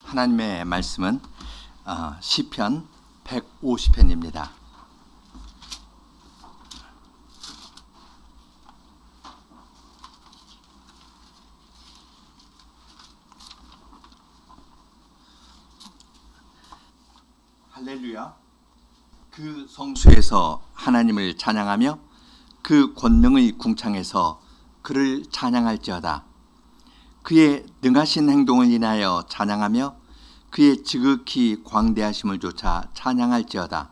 하나님의 말씀은 시편 150편입니다. 할렐루야. 그 성수에서 하나님을 찬양하며 그 권능의 궁창에서 그를 찬양할지어다. 그의 능하신 행동을 인하여 찬양하며 그의 지극히 광대하심을 조차 찬양할지어다.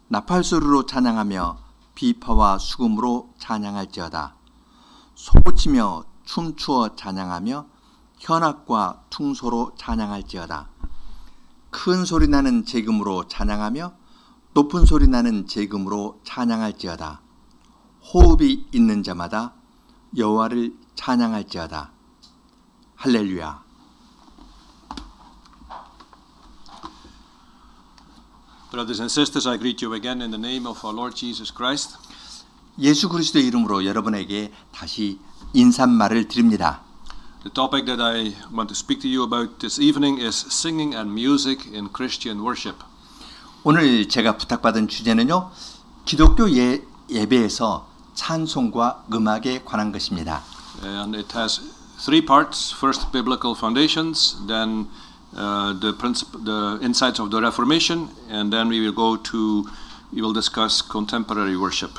나팔소리로 찬양하며 비파와 수금으로 찬양할지어다. 소고치며 춤추어 찬양하며 현악과 퉁소로 찬양할지어다. 큰 소리 나는 제금으로 찬양하며 높은 소리 나는 제금으로 찬양할지어다. 호흡이 있는 자마다 여호와를 찬양할지어다. 할렐루야. Brothers and sisters, I greet you again in the name of our Lord Jesus Christ. 예수 그리스도의 이름으로 여러분에게 다시 인사말을 드립니다. The topic that I want to speak to you about this evening is singing and music in Christian worship. 오늘 제가 부탁받은 주제는요, 기독교 예배에서 찬송과 음악에 관한 것입니다. And it has three parts. First, biblical foundations, then the insights of the Reformation, and then we will discuss contemporary worship.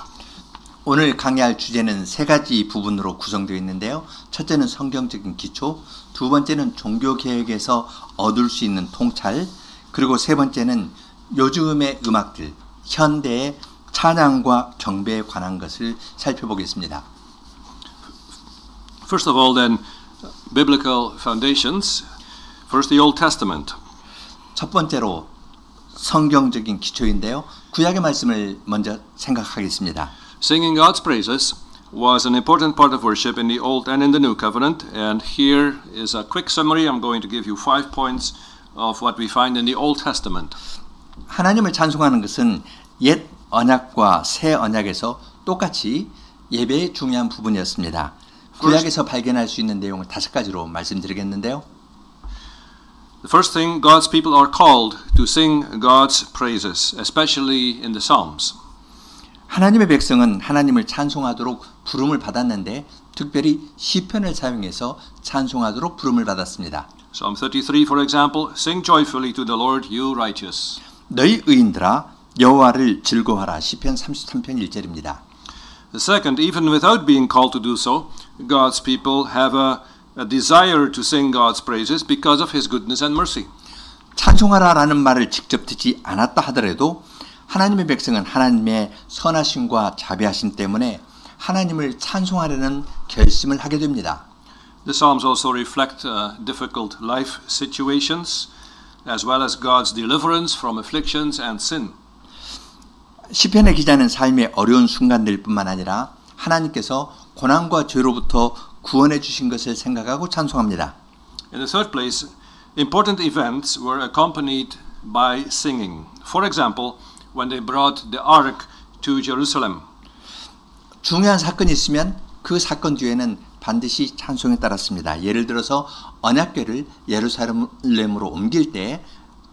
오늘 강의할 주제는 세 가지 부분으로 구성되어 있는데요. 첫째는 성경적인 기초, 두 번째는 종교 개혁에서 얻을 수 있는 통찰, 그리고 세 번째는 요즘의 음악들, 현대의 찬양과 경배에 관한 것을 살펴보겠습니다. First of all, then, biblical foundations. First, the Old Testament. 첫 번째로 성경적인 기초인데요. 구약의 말씀을 먼저 생각하겠습니다. Singing God's praises was an important part of worship in the Old and in the New Covenant. And here is a quick summary. I'm going to give you 5 points of what we find in the Old Testament. 하나님을 찬송하는 것은 옛 언약과 새 언약에서 똑같이 예배의 중요한 부분이었습니다. 구약에서 발견할 수 있는 내용을 5가지로 말씀드리겠는데요. The first thing, God's people are called to sing God's praises, especially in the Psalms. 하나님의 백성은 하나님을 찬송하도록 부름을 받았는데 특별히 시편을 사용해서 찬송하도록 부름을 받았습니다. Psalm 33, for example, sing joyfully to the Lord, you righteous. 너희 의인들아 여호와를 즐거워하라. 시편 33편 1절입니다. The second, even without being called to do so, God's people have a desire to sing God's praises because of His goodness and mercy. 찬송하라라는 말을 직접 듣지 않았다 하더라도 하나님의 백성은 하나님의 선하심과 자비하심 때문에 하나님을 찬송하려는 결심을 하게 됩니다. The Psalms also reflect difficult life situations as well as God's deliverance from afflictions and sin. 시편의 기자는 삶의 어려운 순간들뿐만 아니라 하나님께서 고난과 죄로부터 구원해 주신 것을 생각하고 찬송합니다. In the third place, important events were accompanied by singing. For example, when they brought the ark to Jerusalem. 중요한 사건이 있으면 그 사건 뒤에는 반드시 찬송이 따랐습니다. 예를 들어서 언약궤를 예루살렘으로 ом길 때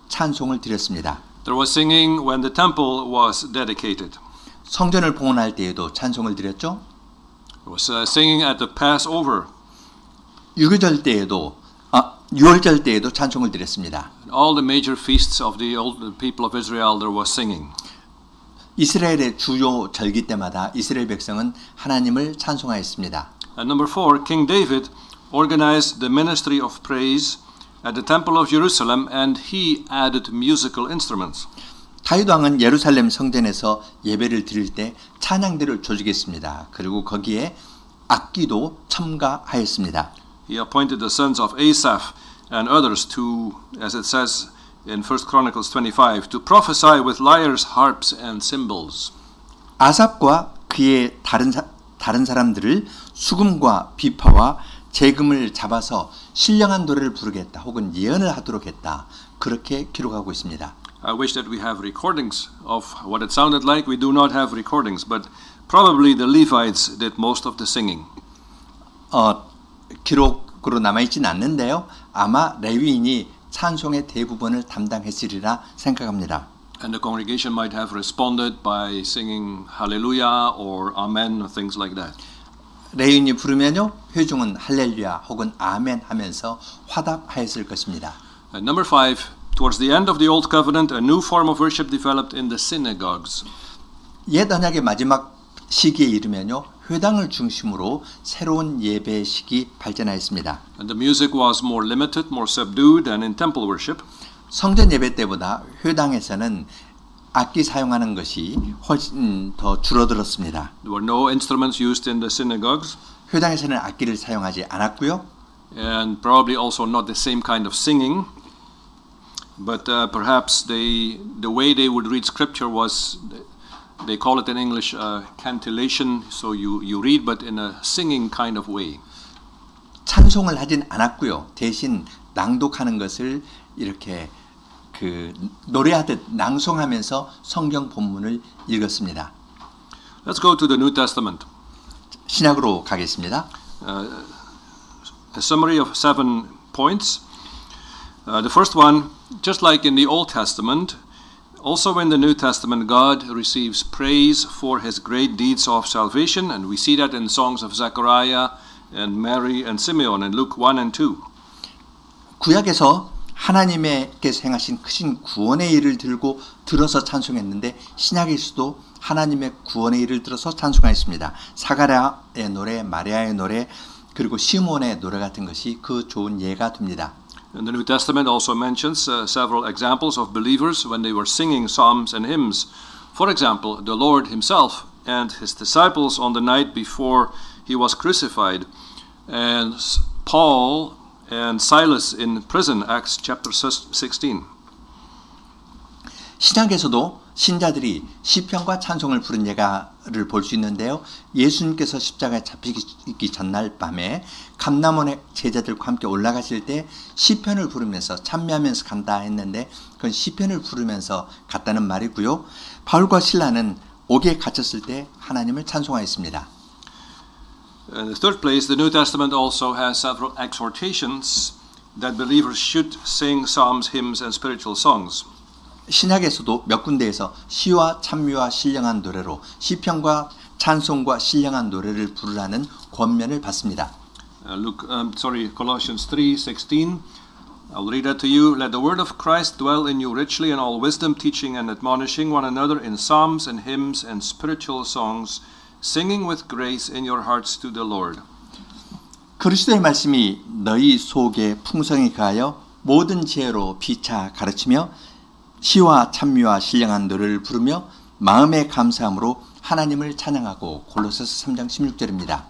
찬송을 드렸습니다. There was singing when the temple was dedicated. 성전을 봉헌할 때에도 찬송을 드렸죠. There was singing at the Passover. 유월절 때에도 찬송을 드렸습니다. All the major feasts of the old people of Israel, there was singing. 이스라엘의 주요 절기 때마다 이스라엘 백성은 하나님을 찬송하였습니다. And number 4, King David organized the ministry of praise at the temple of Jerusalem, and he added musical instruments. 다윗 왕은 예루살렘 성전에서 예배를 드릴 때 찬양대를 조직했습니다. 그리고 거기에 악기도 첨가하였습니다. He appointed the sons of Asaph and others to, as it says in 1 Chronicles 25, to prophesy with lyres, harps, and cymbals. 아삽과 그의 다른 사람들을 수금과 비파와 제금을 잡아서 신령한 노래를 부르겠다 혹은 예언을 하도록 했다. 그렇게 기록하고 있습니다. I wish that we have recordings of what it sounded like. We do not have recordings, but probably the Levites did most of the singing. 기록으로 남아있지는 않는데요. 아마 레위인이 찬송의 대부분을 담당했으리라 생각합니다. And the congregation might have responded by singing Hallelujah or Amen or things like that. 레위인이 부르면요, 회중은 할렐루야 혹은 아멘 하면서 화답하였을 것입니다. And number 5, towards the end of the Old Covenant, a new form of worship developed in the synagogues. 옛 언약의 마지막 시기에 이르면요, 회당을 중심으로 새로운 예배식이 발전하였습니다. And the music was more limited, more subdued than in temple worship. 성전 예배 때보다 회당에서는 악기 사용하는 것이 훨씬 더 줄어들었습니다. There were no instruments used in the synagogues, 회당에서는 악기를 사용하지 않았고요. and probably also not the same kind of singing. But perhaps the way they would read scripture was, they call it in English cantillation. So you read, but in a singing kind of way. 찬송을 하진 않았고요. 대신 낭독하는 것을 이렇게 그 노래하듯 낭송하면서 성경 본문을 읽었습니다. Let's go to the New Testament. 신약으로 가겠습니다. A summary of 7 points. The first one, just like in the Old Testament, also in the New Testament, God receives praise for his great deeds of salvation, and we see that in songs of Zechariah and Mary and Simeon in Luke 1 and 2. 구약에서 하나님께서 행하신 크신 구원의 일을 들어서 찬송했는데 신약에서도 하나님의 구원의 일을 들어서 찬송하였습니다. 사가랴의 노래, 마리아의 노래, 그리고 시몬의 노래 같은 것이 그 좋은 예가 됩니다. And the New Testament also mentions several examples of believers when they were singing psalms and hymns. For example, the Lord himself and his disciples on the night before he was crucified, and Paul and Silas in prison, Acts chapter 16. 신약에서도 신자들이 시편과 찬송을 부른 예가를 볼 수 있는데요. 예수님께서 십자가에 잡히기 전날 밤에 감람원의 제자들과 함께 올라가실 때 시편을 부르면서 참여하면서 간다 했는데 그건 시편을 부르면서 갔다는 말이고요. 바울과 실라는 옥에 갇혔을 때 하나님을 찬송하였습니다. In the third place, the New Testament also has several exhortations that believers should sing psalms, hymns, and spiritual songs. 신약에서도 몇 군데에서 시와 찬미와 신령한 노래로 시편과 찬송과 신령한 노래를 부르라는 권면을 받습니다. Colossians 3:16. I'll read that to you. Let the word of Christ dwell in you richly in all wisdom, teaching and admonishing one another in psalms and hymns and spiritual songs, singing with grace in your hearts to the Lord. 그리스도의 말씀이 너희 속에 풍성히 가하여 모든 지혜로 피차 가르치며 시와 찬미와 신령한 노래를 부르며 마음의 감사함으로 하나님을 찬양하고. 골로새서 3장 16절입니다.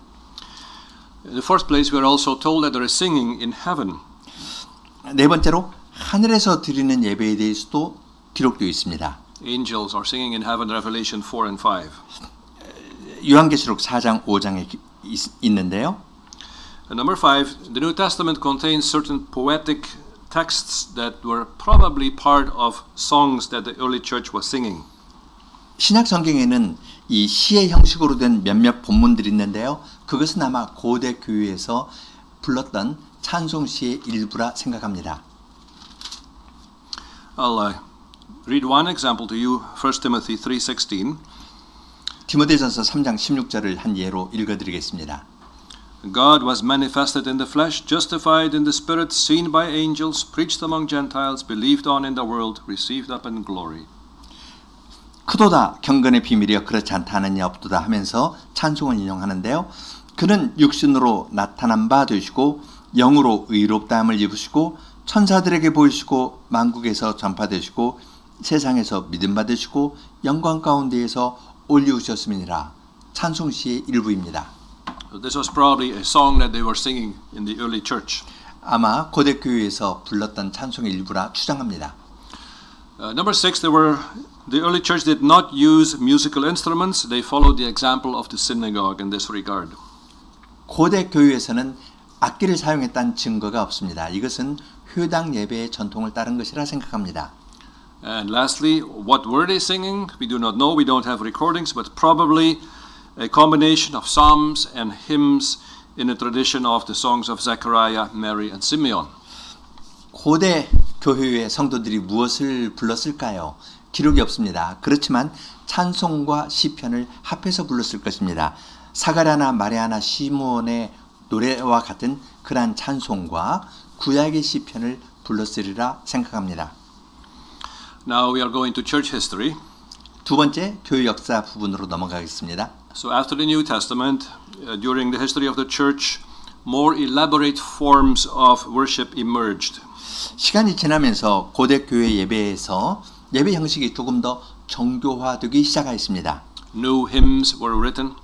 In the first place, we are also told that there is singing in heaven. 네 번째로 하늘에서 드리는 예배에 대해서도 기록되어 있습니다. Angels are singing in heaven, Revelation 4 and 5. 요한계시록 4장 5장에 있는데요. And number 5, the New Testament contains certain poetic texts that were probably part of songs that the early church was singing. 신약 성경에는 이 시의 형식으로 된 몇몇 본문들이 있는데요. 그것은 아마 고대 교회에서 불렀던 찬송시의 일부라 생각합니다. I'll read one example to you, 1 Timothy 3:16. 디모데전서 3장 16절을 한 예로 읽어드리겠습니다. God was manifested in the flesh, justified in the spirit, seen by angels, preached among Gentiles, believed on in the world, received up in glory. 크도다 경건의 비밀이여 그렇지 않다는 이 없도다 하면서 찬송을 인용하는데요. 그는 육신으로 나타난 바 되시고 영으로 의롭다함을 입으시고 천사들에게 보이시고 만국에서 전파되시고 세상에서 믿음 받으시고 영광 가운데에서 올리우셨음이니라. 찬송시의 일부입니다. So this was probably a song that they were singing in the early church. 아마 고대 교회에서 불렀던 찬송의 일부라 추정합니다. Number 6, the early church did not use musical instruments. They followed the example of the synagogue in this regard. 고대 교회에서는 악기를 사용했다는 증거가 없습니다. 이것은 회당 예배의 전통을 따른 것이라 생각합니다. And lastly, what were they singing? We do not know. We don't have recordings, but probably a combination of psalms and hymns in the tradition of the songs of Zechariah, Mary, and Simeon. 고대 교회의 성도들이 무엇을 불렀을까요? 기록이 없습니다. 그렇지만 찬송과 시편을 합해서 불렀을 것입니다. 사가랴나 마리아나 시므온의 노래와 같은 그러한 찬송과 구약의 시편을 불렀으리라 생각합니다. Now we are going to church history. 두 번째 교회 역사 부분으로 넘어가겠습니다. So after the New Testament, during the history of the church, more elaborate forms of worship emerged. 시간이 지나면서 고대 교회 예배에서 예배 형식이 조금 더 정교화되기 시작하였습니다. New hymns were written.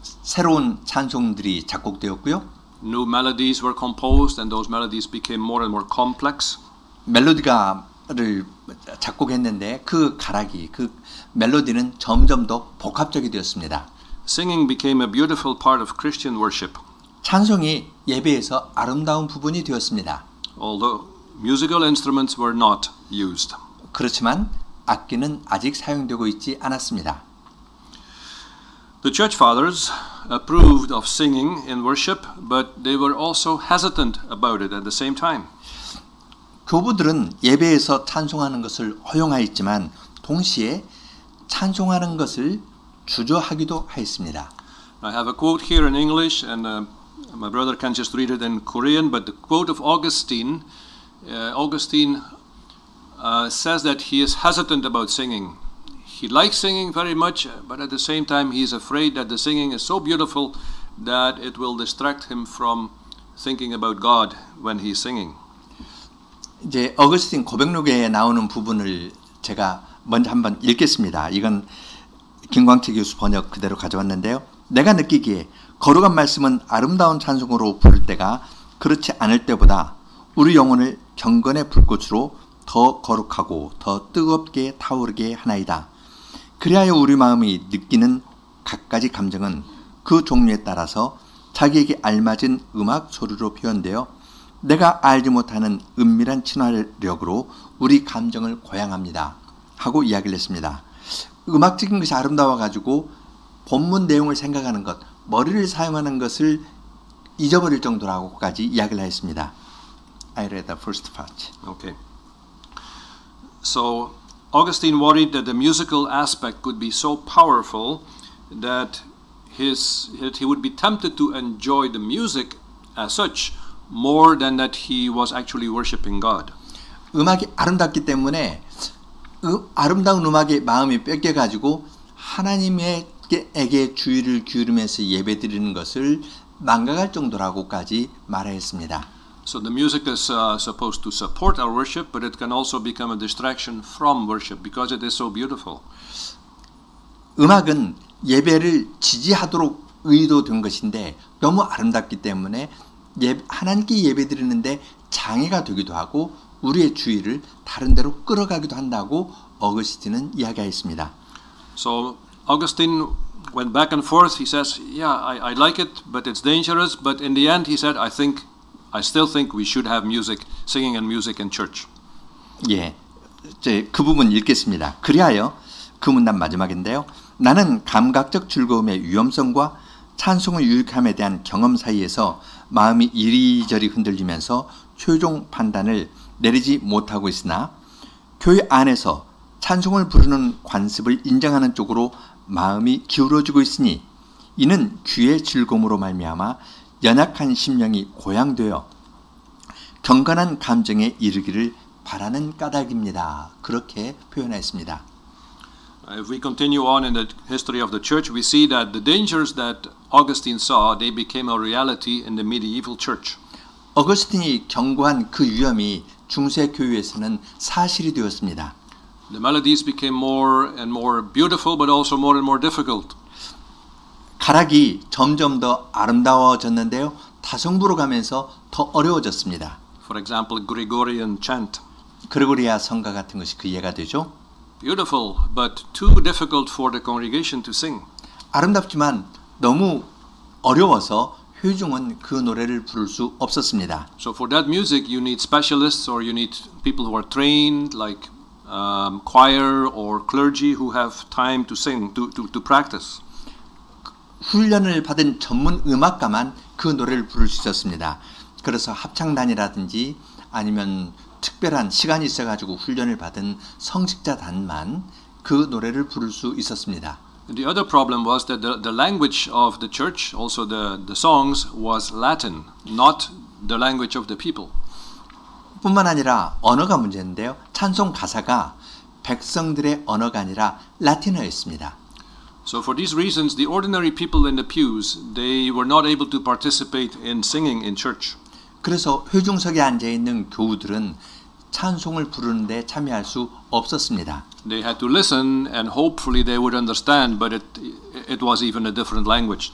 새로운 찬송들이 작곡되었고요. New melodies were composed, and those melodies became more and more complex. 멜로디가를 작곡했는데 그 가락이, 그 멜로디는 점점 더 복합적이 되었습니다. Singing became a beautiful part of Christian worship. 찬송이 예배에서 아름다운 부분이 되었습니다. Although musical instruments were not used. 그렇지만 악기는 아직 사용되고 있지 않았습니다. The church fathers approved of singing in worship, but they were also hesitant about it at the same time. 교부들은 예배에서 찬송하는 것을 허용하였지만 동시에 찬송하는 것을 주저하기도 하였습니다. I have a quote here in English, and my brother can just read it in Korean, but the quote of Augustine, Augustine says that he is hesitant about singing. He likes singing very much, but at the same time he is afraid that the singing is so beautiful that it will distract him from thinking about God when he is singing. 이제 어거스틴 고백록에 나오는 부분을 제가 먼저 한번 읽겠습니다. 이건 김광채 교수 번역 그대로 가져왔는데요. 내가 느끼기에 거룩한 말씀은 아름다운 찬송으로 부를 때가 그렇지 않을 때보다 우리 영혼을 경건의 불꽃으로 더 거룩하고 더 뜨겁게 타오르게 하나이다. 그리하여 우리 마음이 느끼는 갖가지 감정은 그 종류에 따라서 자기에게 알맞은 음악 소리로 표현되어 내가 알지 못하는 은밀한 친화력으로 우리 감정을 고양합니다. 하고 이야기를 했습니다. 음악적인 것이 아름다워가지고 본문 내용을 생각하는 것, 머리를 사용하는 것을 잊어버릴 정도라고까지 이야기를 했습니다. I read the first part. Okay. So Augustine worried that the musical aspect could be so powerful that he would be tempted to enjoy the music as such more than that he was actually worshiping God. 음악이 아름답기 때문에 아름다운 음악에 마음이 뺏겨가지고 하나님에게 주의를 기울이면서 예배드리는 것을 망각할 정도라고까지 말했습니다. So the music is supposed to support our worship, but it can also become a distraction from worship because it is so beautiful. 음악은 예배를 지지하도록 의도된 것인데 너무 아름답기 때문에 하나님께 예배드리는데 장애가 되기도 하고 우리의 주의를 다른 데로 끌어가기도 한다고 어거스틴은 이야기했습니다. So Augustine went back and forth. He says, "Yeah, I like it, but it's dangerous." But in the end, he said, I still think we should have music, singing and music in church. 예, 그 부분 읽겠습니다. 그리하여 그 문단 마지막인데요. 나는 감각적 즐거움의 위험성과 찬송의 유익함에 대한 경험 사이에서 마음이 이리저리 흔들리면서 최종 판단을 내리지 못하고 있으나 교회 안에서 찬송을 부르는 관습을 인정하는 쪽으로 마음이 기울어지고 있으니 이는 귀의 즐거움으로 말미암아 연약한 심령이 고양되어 경건한 감정에 이르기를 바라는 까닭입니다. 그렇게 표현했습니다. If we continue on in the history of the church, we see that the dangers that Augustine saw, they became a reality in the medieval church. 어거스틴이 경고한 그 위험이 중세 교회에서는 사실이 되었습니다. The melodies became more and more beautiful, but also more and more difficult. 가락이 점점 더 아름다워졌는데요. 다성부로 가면서 더 어려워졌습니다. For example, Gregorian chant. 그레고리아 성가 같은 것이 그 예가 되죠. Beautiful, but too difficult for the congregation to sing. 아름답지만 너무 어려워서 회중은 그 노래를 부를 수 없었습니다. So for that music, you need specialists or you need people who are trained, like choir or clergy who have time to sing, to practice. 훈련을 받은 전문 음악가만 그 노래를 부를 수 있었습니다. 그래서 합창단이라든지 아니면 특별한 시간이 있어가지고 훈련을 받은 성직자단만 그 노래를 부를 수 있었습니다. The other problem was that the language of the church, also the songs, was Latin, not the language of the people. 뿐만 아니라 언어가 문제인데요. 찬송 가사가 백성들의 언어가 아니라 라틴어였습니다. So for these reasons, the ordinary people in the pews, they were not able to participate in singing in church. 그래서 회중석에 앉아있는 교우들은 찬송을 부르는데 참여할 수 없었습니다. They had to listen and hopefully they would understand, but it was even a different language.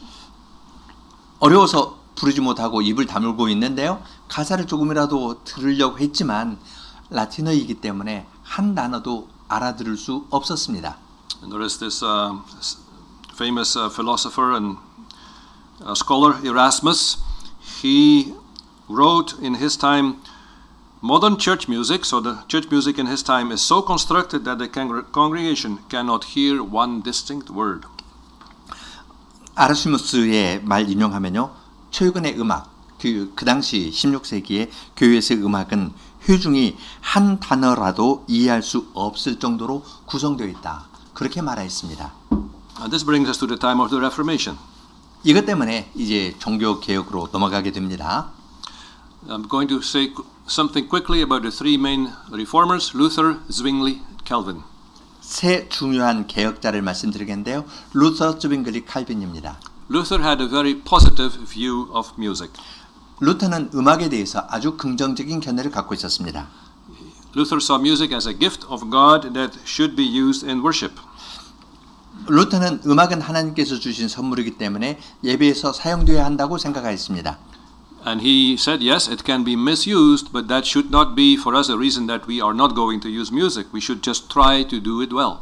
어려워서 부르지 못하고 입을 다물고 있는데요. 가사를 조금이라도 들으려고 했지만 라틴어이기 때문에 한 단어도 알아들을 수 없었습니다. And there is this famous philosopher and scholar Erasmus. He wrote in his time, modern church music, so the church music in his time is so constructed that the congregation cannot hear one distinct word. 아르시무스의 말 인용하면요. 최근의 음악, 그 당시 16세기의 교회에서의 음악은 회중이 한 단어라도 이해할 수 없을 정도로 구성되어 있다. 그렇게 말하였습니다. And this brings us to the time of the Reformation. 이것 때문에 이제 종교 개혁으로 넘어가게 됩니다. I'm going to say something quickly about the three main reformers, Luther, Zwingli, Calvin. 세 중요한 개혁자를 말씀드리겠는데요. 루터, 즈윙글리, 칼빈입니다. Luther had a very positive view of music. 루터는 음악에 대해서 아주 긍정적인 견해를 갖고 있었습니다. Luther saw music as a gift of God that should be used in worship. 루터는 음악은 하나님께서 주신 선물이기 때문에 예배에서 사용되어야 한다고 생각하였습니다. And he said, yes, it can be misused, but that should not be for us a reason that we are not going to use music. We should just try to do it well.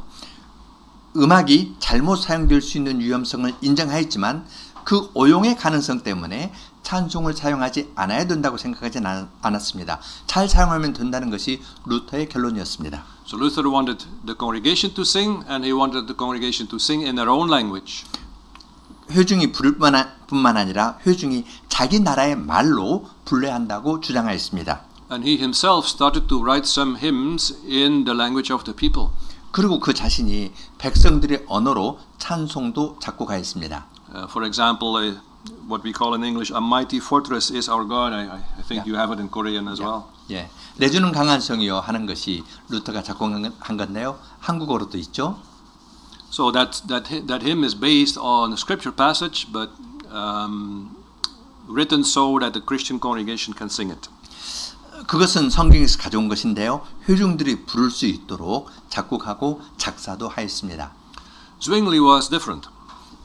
음악이 잘못 사용될 수 있는 위험성을 인정하였지만 그 오용의 가능성 때문에 찬송을 사용하지 않아야 된다고 생각하지 않았습니다. 잘 사용하면 된다는 것이 루터의 결론이었습니다. So Luther wanted the congregation to sing, and he wanted the congregation to sing in their own language. 회중이 부를 뿐만 아니라 회중이 자기 나라의 말로 불러야 한다고 주장하였습니다. And he himself started to write some hymns in the language of the people. 그리고 그 자신이 백성들의 언어로 찬송도 작곡하였습니다. For example, what we call in English, a mighty fortress is our God. I think you have it in Korean as well. 예, 내주는 강한 성이요 하는 것이 루터가 작곡한 건데요. 한국어로도 있죠. So that hymn is based on a scripture passage, but written so that the Christian congregation can sing it. 그것은 성경에서 가져온 것인데요. 회중들이 부를 수 있도록 작곡하고 작사도 하였습니다. Zwingli was different.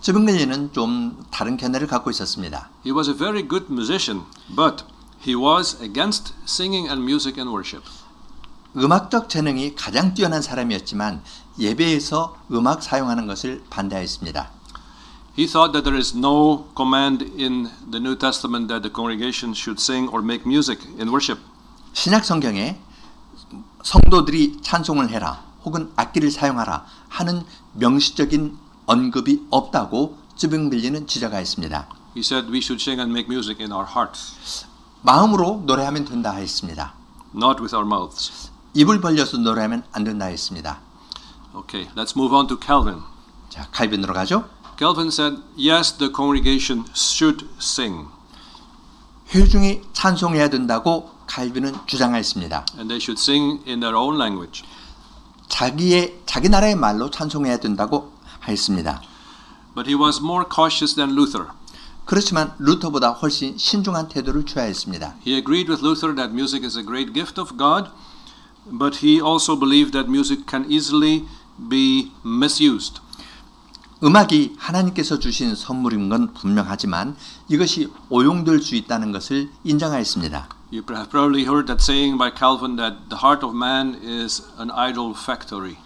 즈윙글리는 좀 다른 견해를 갖고 있었습니다. He was a very good musician, but he was against singing and music in worship. 음악적 재능이 가장 뛰어난 사람이었지만 예배에서 음악 사용하는 것을 반대하였습니다. He thought that there is no command in the New Testament that the congregation should sing or make music in worship. 신약 성경에 성도들이 찬송을 해라 혹은 악기를 사용하라 하는 명시적인 언급이 없다고 즈윙글리는 지적하였습니다. He said we should sing and make music in our hearts, 마음으로 노래하면 된다 하였습니다. not with our mouths. 입을 벌려서 노래하면 안 된다 했습니다. Okay, let's move on to Calvin. 자, 칼빈으로 가죠. Calvin said, yes, the congregation should sing. 회중이 찬송해야 된다고 칼빈은 주장하였습니다. And they should sing in their own language. 자기 나라의 말로 찬송해야 된다고 하였습니다. But he was more cautious than Luther. 그렇지만 루터보다 훨씬 신중한 태도를 취하였습니다. He agreed with Luther that music is a great gift of God, but he also believed that music can easily be misused. 음악이 하나님께서 주신 선물인 건 분명하지만 이것이 오용될 수 있다는 것을 인정하였습니다. You have probably heard that saying by Calvin that the heart of man is an idol factory.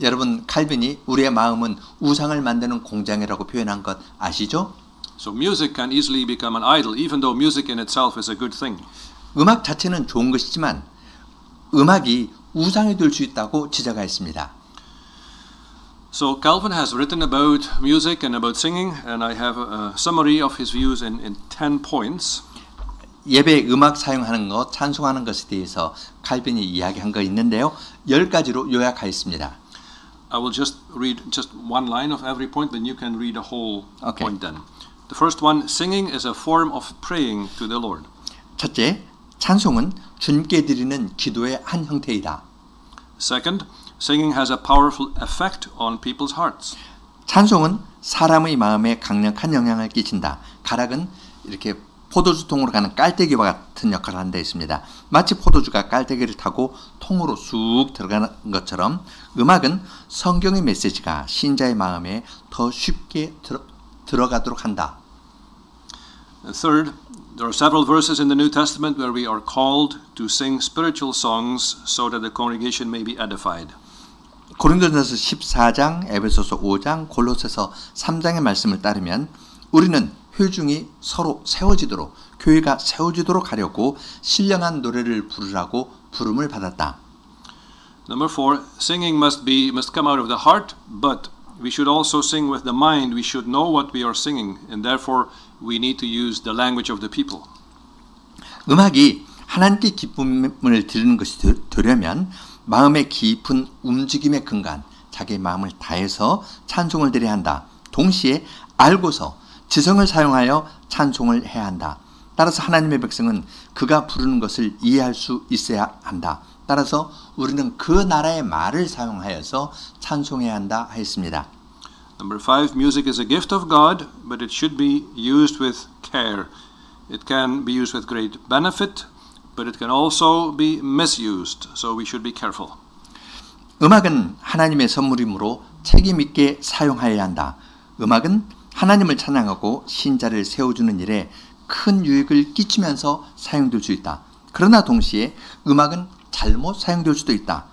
여러분, 칼빈이 우리의 마음은 우상을 만드는 공장이라고 표현한 것 아시죠? So music can easily become an idol, even though music in itself is a good thing. 음악 자체는 좋은 것이지만 음악이 우상이 될 수 있다고 지적하였습니다. So Calvin has written about music and about singing, and I have a summary of his views in 10 points. 예배 음악 사용하는 것, 찬송하는 것에 대해서 칼빈이 이야기한 거 있는데요. 10가지로 요약하였습니다. I will just read just one line of every point, then you can read the whole Okay. point then. The first one, singing is a form of praying to the Lord. 첫째, 찬송은 주님께 드리는 기도의 한 형태이다. Second, singing has a powerful effect on people's hearts. 찬송은 사람의 마음에 강력한 영향을 끼친다. 가락은 이렇게 포도주 통으로 가는 깔때기와 같은 역할을 한다 했습니다. 마치 포도주가 깔때기를 타고 통으로 쑥 들어가는 것처럼 음악은 성경의 메시지가 신자의 마음에 더 쉽게 들어가도록 한다. And third, there are several verses in the New Testament where we are called to sing spiritual songs so that the congregation may be edified. 고린도전서 14장, 에베소서 5장, 골로새서 3장의 말씀을 따르면 우리는 회중이 서로 세워지도록, 교회가 세워지도록 하려고 신령한 노래를 부르라고 부름을 받았다. Number four, singing must come out of the heart, but we should also sing with the mind. We should know what we are singing, and therefore we need to use the language of the people. 음악이 하나님께 기쁨을 드리는 것이 되려면 마음의 깊은 움직임의 근간, 자기의 마음을 다해서 찬송을 드려야 한다. 동시에 알고서 지성을 사용하여 찬송을 해야 한다. 따라서 하나님의 백성은 그가 부르는 것을 이해할 수 있어야 한다. 따라서 우리는 그 나라의 말을 사용하여서 찬송해야 한다 하였습니다. Number five, music is a gift of God, but it should be used with care. It can be used with great benefit, but it can also be misused, so we should be careful. 음악은 하나님의 선물이므로 책임 있게 사용하여야 한다. 음악은 하나님을 찬양하고 신자를 세워주는 일에 큰 유익을 끼치면서 사용될 수 있다. 그러나 동시에 음악은 잘못 사용될 수도 있다.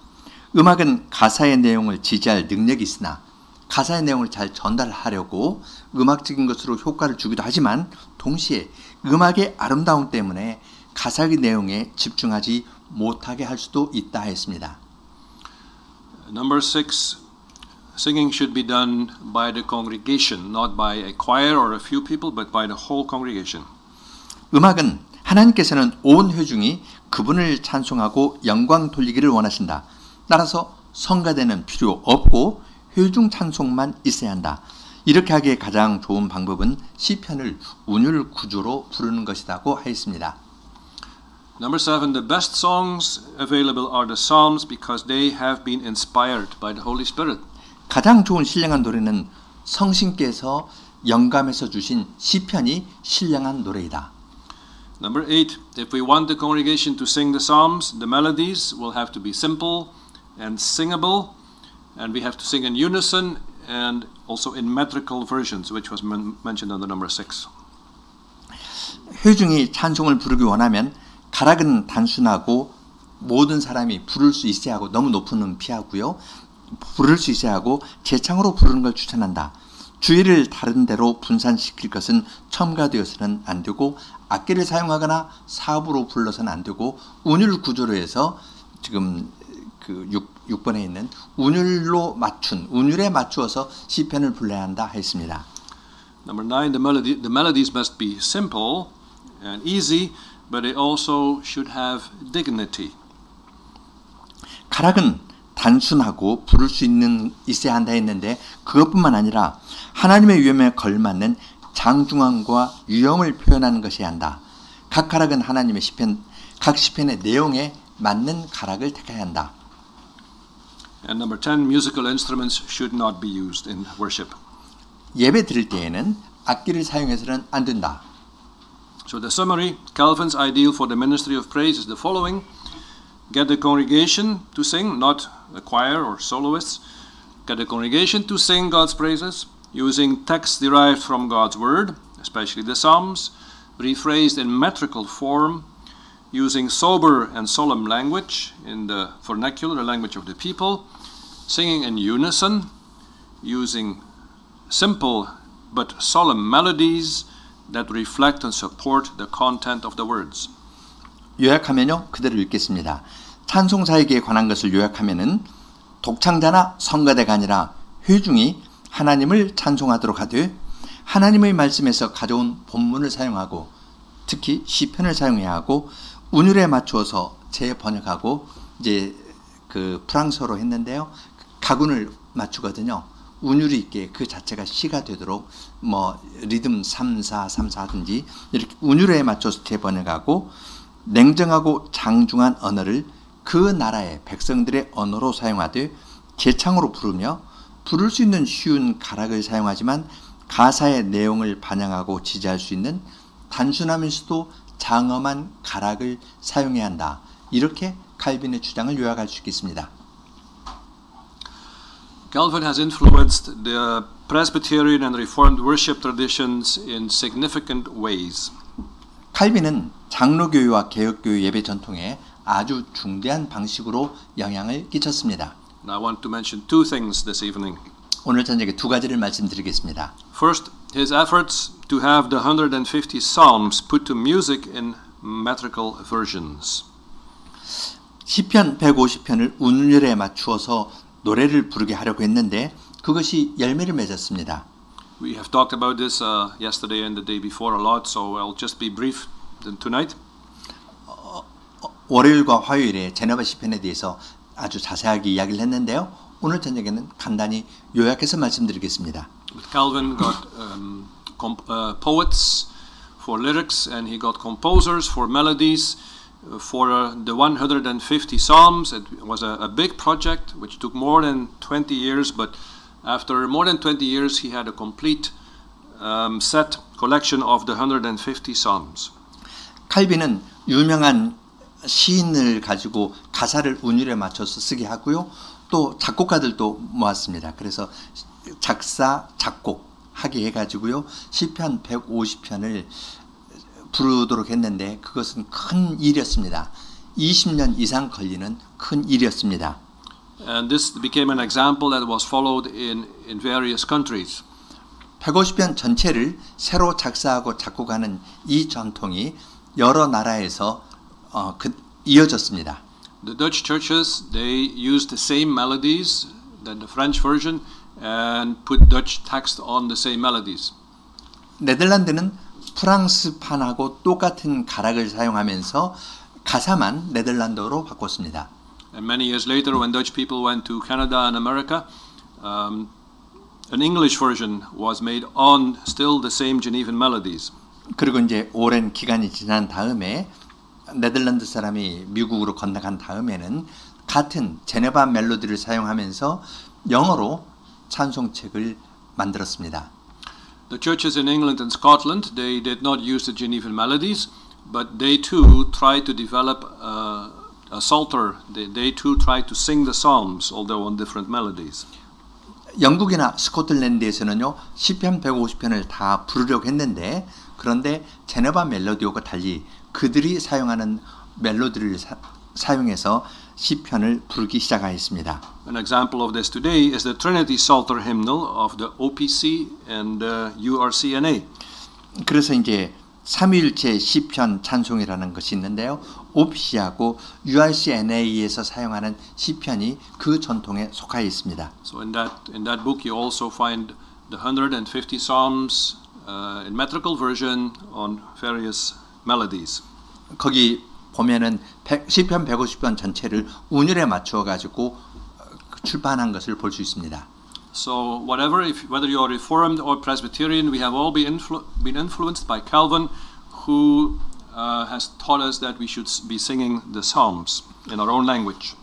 음악은 가사의 내용을 지지할 능력이 있으나 가사의 내용을 잘 전달하려고 음악적인 것으로 효과를 주기도 하지만 동시에 음악의 아름다움 때문에 가사의 내용에 집중하지 못하게 할 수도 있다 했습니다. Number six, singing should be done by the congregation, not by a choir or a few people, but by the whole congregation. 음악은 하나님께서는 온 회중이 그분을 찬송하고 영광 돌리기를 원하신다. 따라서 성가대는 필요 없고 회중 찬송만 있어야 한다. 이렇게 하기에 가장 좋은 방법은 시편을 운율 구조로 부르는 것이라고 하였습니다. Number seven, the best songs available are the Psalms because they have been inspired by the Holy Spirit. 가장 좋은 신령한 노래는 성신께서 영감해서 주신 시편이 신령한 노래이다. Number eight, if we want the congregation to sing the Psalms, the melodies will have to be simple and singable, and we have to sing in unison and also in metrical versions, which was mentioned under number six. 회중이 찬송을 부르기 원하면 가락은 단순하고 모든 사람이 부를 수 있어야 하고 너무 높은 음 피하고요. 부를 수 있어야 하고 재창으로 부르는 걸 추천한다. 주의를 다른 데로 분산시킬 것은 첨가되어서는 안 되고 악기를 사용하거나 사부로 불러서는 안 되고 운율 구조로 해서 지금 그 6번에 있는 운율에 맞추어서 시편을 불러야 한다 했습니다. Number nine, the melodies must be simple and easy, but they also should have dignity. 가락은 단순하고 부를 수 있어야 한다 했는데 그것뿐만 아니라 하나님의 위엄에 걸맞는 장중함과 유형을 표현하는 것이어야 한다. 각 가락은 하나님의 시편, 각 시편의 내용에 맞는 가락을 택해야 한다. And number 10, musical instruments should not be used in worship. 예배 드릴 때에는 악기를 사용해서는 안 된다. So the summary, Calvin's ideal for the ministry of praise is the following. Get the congregation to sing, not the choir or soloists. Get the congregation to sing God's praises using texts derived from God's word, especially the Psalms, rephrased in metrical form, using sober and solemn language in the vernacular, the language of the people, singing in unison, using simple but solemn melodies that reflect and support the content of the words. 요약하면요, 그대로 읽겠습니다. 찬송사에게 관한 것을 요약하면은 독창자나 성가대가 아니라 회중이 하나님을 찬송하도록 하되 하나님의 말씀에서 가져온 본문을 사용하고 특히 시편을 사용해야 하고 운율에 맞추어서 재번역하고 이제 그 프랑스어로 했는데요. 가군을 맞추거든요. 운율이 있게 그 자체가 시가 되도록 뭐 리듬 3, 4, 3, 4든지 이렇게 운율에 맞춰서 재번역하고 냉정하고 장중한 언어를 그 나라의 백성들의 언어로 사용하되 제창으로 부르며 부를 수 있는 쉬운 가락을 사용하지만 가사의 내용을 반영하고 지지할 수 있는 단순하면서도 장엄한 가락을 사용해야 한다. 이렇게 칼빈의 주장을 요약할 수 있겠습니다. Calvin has influenced the Presbyterian and Reformed worship traditions in significant ways. 칼빈은 장로교회와 개혁교회 예배 전통에 아주 중대한 방식으로 영향을 끼쳤습니다. And I want to mention two things this evening. 오늘 저녁에 두 가지를 말씀드리겠습니다. First, his efforts to have the 150 Psalms put to music in metrical versions. 시편 150편을 운율에 맞추어서 노래를 부르게 하려고 했는데 그것이 열매를 맺었습니다. We have talked about this yesterday and the day before a lot, so I'll just be brief tonight. 월요일과 화요일에 제네바 시편에 대해서 아주 자세하게 이야기를 했는데요. 오늘 저녁에는 간단히 요약해서 말씀드리겠습니다. Calvin got poets for lyrics and he got composers for melodies. For the 150 Psalms, it was a big project which took more than 20 years, but after more than 20 years he had a complete set collection of the 150 Psalms. 칼빈은 유명한 시인을 가지고 가사를 운율에 맞춰서 쓰게 하고요. 또 작곡가들도 모았습니다. 그래서 작사, 작곡 하게 해가지고요. 시편 150편을 부르도록 했는데 그것은 큰 일이었습니다. 20년 이상 걸리는 큰 일이었습니다. And this became an example that was followed in various countries. 150편 전체를 새로 작사하고 작곡하는 이 전통이 여러 나라에서 이어졌습니다. The Dutch churches, they used the same melodies than the French version and put Dutch text on the same melodies. 네덜란드는 프랑스판하고 똑같은 가락을 사용하면서 가사만 네덜란드어로 바꿨습니다. And many years later, when Dutch people went to Canada and America, an English version was made on still the same Genevan melodies. 그리고 이제 오랜 기간이 지난 다음에 네덜란드 사람이 미국으로 건너간 다음에는 같은 제네바 멜로디를 사용하면서 영어로 찬송책을 만들었습니다. The churches in England and Scotland, they did not use the Genevan melodies, but they too tried to develop a psalter. They too tried to sing the psalms, although on different melodies. 영국이나 스코틀랜드에서는요 시편 150편을 다 부르려고 했는데 그런데 제네바 멜로디와 달리 그들이 사용하는 멜로디를 사용해서 시편을 부르기 시작하였습니다. An example of this today is the Trinity Psalter hymnal of the OPC and URCNA. 그래서 이제 삼위일체 시편 찬송이라는 것이 있는데요. OPC하고 URCNA에서 사용하는 시편이 그 전통에 속하여 있습니다. So in that book you also find the 150 Psalms in metrical version on various melodies. 거기 보면은 시편 150편 전체를 운율에 맞추어 가지고 출판한 것을 볼 수 있습니다. So whether you are Reformed or Presbyterian, we have all been influenced by Calvin, who has taught us that we should be singing the Psalms in our own language.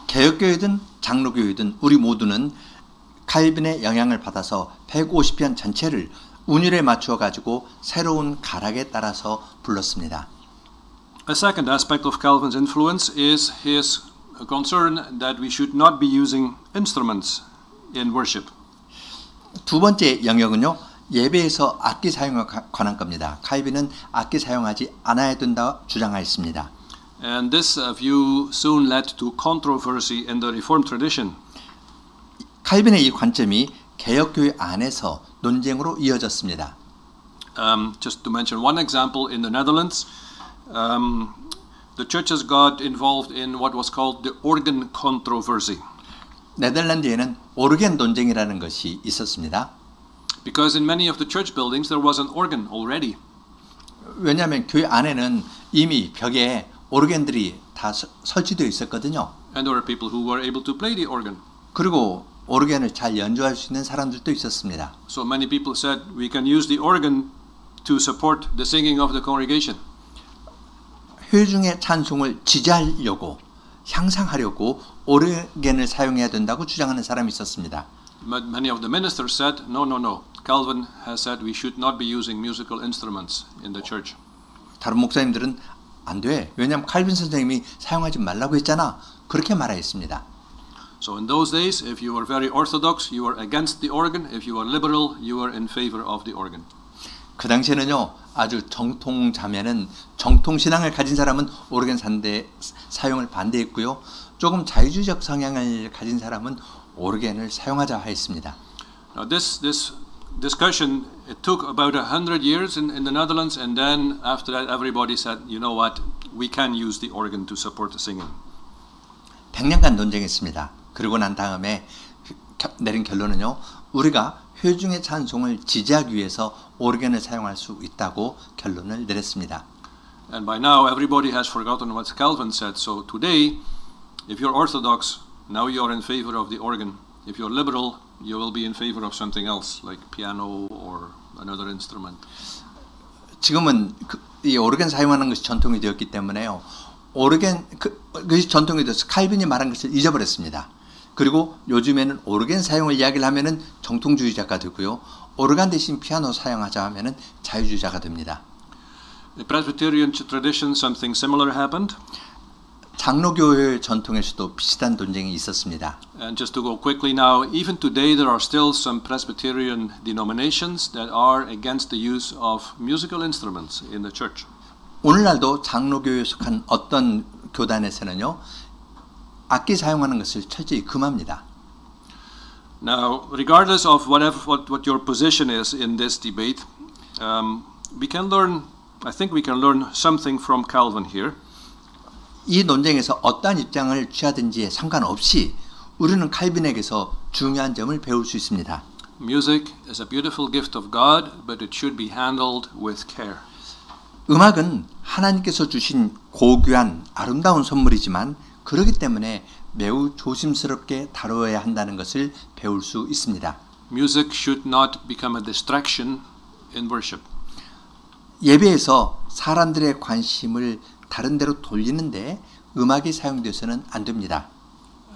개혁교회든 장로교회든 우리 모두는 칼빈의 영향을 받아서 150편 전체를 운율에 맞추어 가지고 새로운 가락에 따라서 불렀습니다. A second aspect of Calvin's influence is his concern that we should not be using instruments in worship. 두 번째 영역은요. 예배에서 악기 사용에 관한 겁니다. 칼빈은 악기 사용하지 않아야 된다 주장하였습니다. And this view soon led to controversy in the Reformed tradition. 칼빈의 이 관점이 개혁교회 안에서 논쟁으로 이어졌습니다. Just to mention one example, in the Netherlands, the churches got involved in what was called the organ controversy. 네덜란드에는 오르겐 논쟁이라는 것이 있었습니다. Because in many of the church buildings there was an organ already. 왜냐하면 교회 안에는 이미 벽에 오르겐들이 다 설치되어 있었거든요. And there were people who were able to play the organ. 그리고 오르겐을 잘 연주할 수 있는 사람들도 있었습니다. So many people said we can use the organ to support the singing of the congregation. 회중의 찬송을 지지하려고 향상하려고 오르겐을 사용해야 된다고 주장하는 사람이 있었습니다. But many of the ministers said, no, no, no. Calvin has said we should not be using musical instruments in the church. 다른 목사님들은 안 돼. 왜냐하면 칼빈 선생님이 사용하지 말라고 했잖아. 그렇게 말하였습니다. So in those days, if you were very orthodox, you were against the organ. If you were liberal, you were in favor of the organ. 그 당시에는요, 아주 정통자면은 정통신앙을 가진 사람은 오르겐 사용을 반대했고요. 조금 자유주의적 성향을 가진 사람은 오르겐을 사용하자 하였습니다. Now this discussion, it took about 100 years in the Netherlands, and then after that everybody said, you know what, we can use the organ to support the singing. 100년간 논쟁했습니다. 그러고 난 다음에 내린 결론은요, 우리가 회중의 찬송을 지지하기 위해서 오르겐을 사용할 수 있다고 결론을 내렸습니다. And by now everybody has forgotten what Calvin said. So today, if you're orthodox, now you're in favor of the organ. If you're liberal, you will be in favor of something else, like piano or another instrument. 지금은 이 오르겐 사용하는 것이 전통이 되었기 때문에요. 오르겐 그것이 전통이 되어서 칼빈이 말한 것을 잊어버렸습니다. 그리고 요즘에는 오르겐 사용을 이야기를 하면은 정통주의자가 되고요. 오르간 대신 피아노 사용하자 하면은 자유주의자가 됩니다. The Presbyterian tradition, something similar happened. 장로교회 전통에서도 비슷한 논쟁이 있었습니다. And just to go quickly now, even today there are still some Presbyterian denominations that are against the use of musical instruments in the church. 오늘날도 장로교회에 속한 어떤 교단에서는요, 악기 사용하는 것을 철저히 금합니다. Now, regardless of what your position is in this debate, we can learn. I think we can learn something from Calvin here. 이 논쟁에서 어떠한 입장을 취하든지에 상관없이 우리는 칼빈에게서 중요한 점을 배울 수 있습니다. Music is a beautiful gift of God, but it should be handled with care. 음악은 하나님께서 주신 고귀한 아름다운 선물이지만 그렇기 때문에 매우 조심스럽게 다뤄야 한다는 것을 배울 수 있습니다. Music should not become a distraction in worship. 예배에서 사람들의 관심을 다른 데로 돌리는데 음악이 사용되어서는 안 됩니다.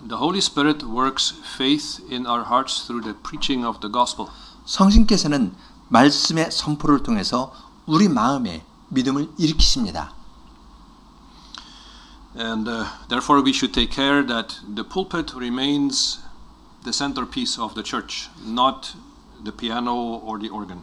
The Holy Spirit works faith in our hearts through the preaching of the gospel. 성신께서는 말씀의 선포를 통해서 우리 마음에 믿음을 일으키십니다. And therefore we should take care that the pulpit remains the centerpiece of the church, not the piano or the organ.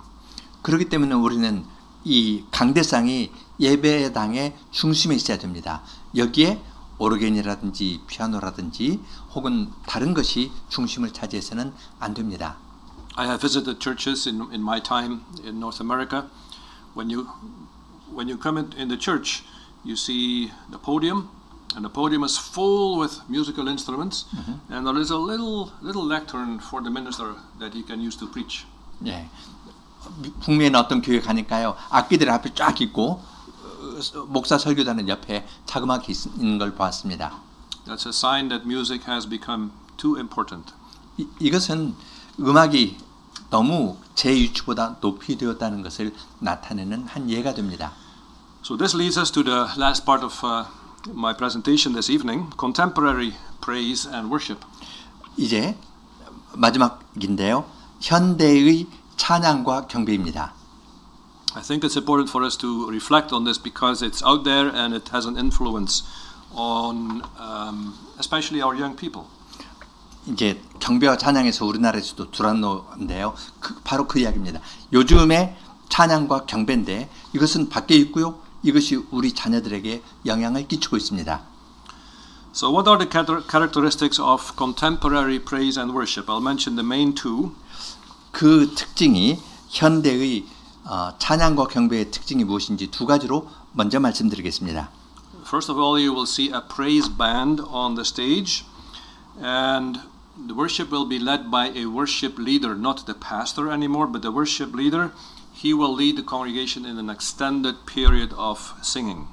그렇기 때문에 우리는 이 강대상이 예배당의 중심에 있어야 됩니다. 여기에 오르겐이라든지 피아노라든지 혹은 다른 것이 중심을 차지해서는 안 됩니다. I have visited churches in my time in North America. When you come in the church, you see the podium, and the podium is full with musical instruments, and there is a little lectern for the minister that he can use to preach. 예, 북미에는 어떤 교회 가니까요, 악기들 앞에 쫙 있고 목사 설교자는 옆에 자그마하게 있는 걸 보았습니다. That's a sign that music has become too important. 이것은 음악이 너무 제 위치보다 높이 되었다는 것을 나타내는 한 예가 됩니다. So this leads us to the last part of my presentation this evening, contemporary praise and worship. 이제 마지막인데요. 현대의 찬양과 경배입니다. I think it's important for us to reflect on this because it's out there and it has an influence on especially our young people. 이제 경배와 찬양에서 우리나라에서도 두란노인데요. 바로 그 이야기입니다. 요즘의 찬양과 경배인데 이것은 밖에 있고요. 이것이 우리 자녀들에게 영향을 끼치고 있습니다. So what are the characteristics of contemporary praise and worship? I'll mention the main two. 그 특징이 현대의 찬양과 경배의 특징이 무엇인지 두 가지로 먼저 말씀드리겠습니다. First of all, you will see a praise band on the stage, and the worship will be led by a worship leader, not the pastor anymore, but the worship leader. he will lead the congregation in an extended period of singing.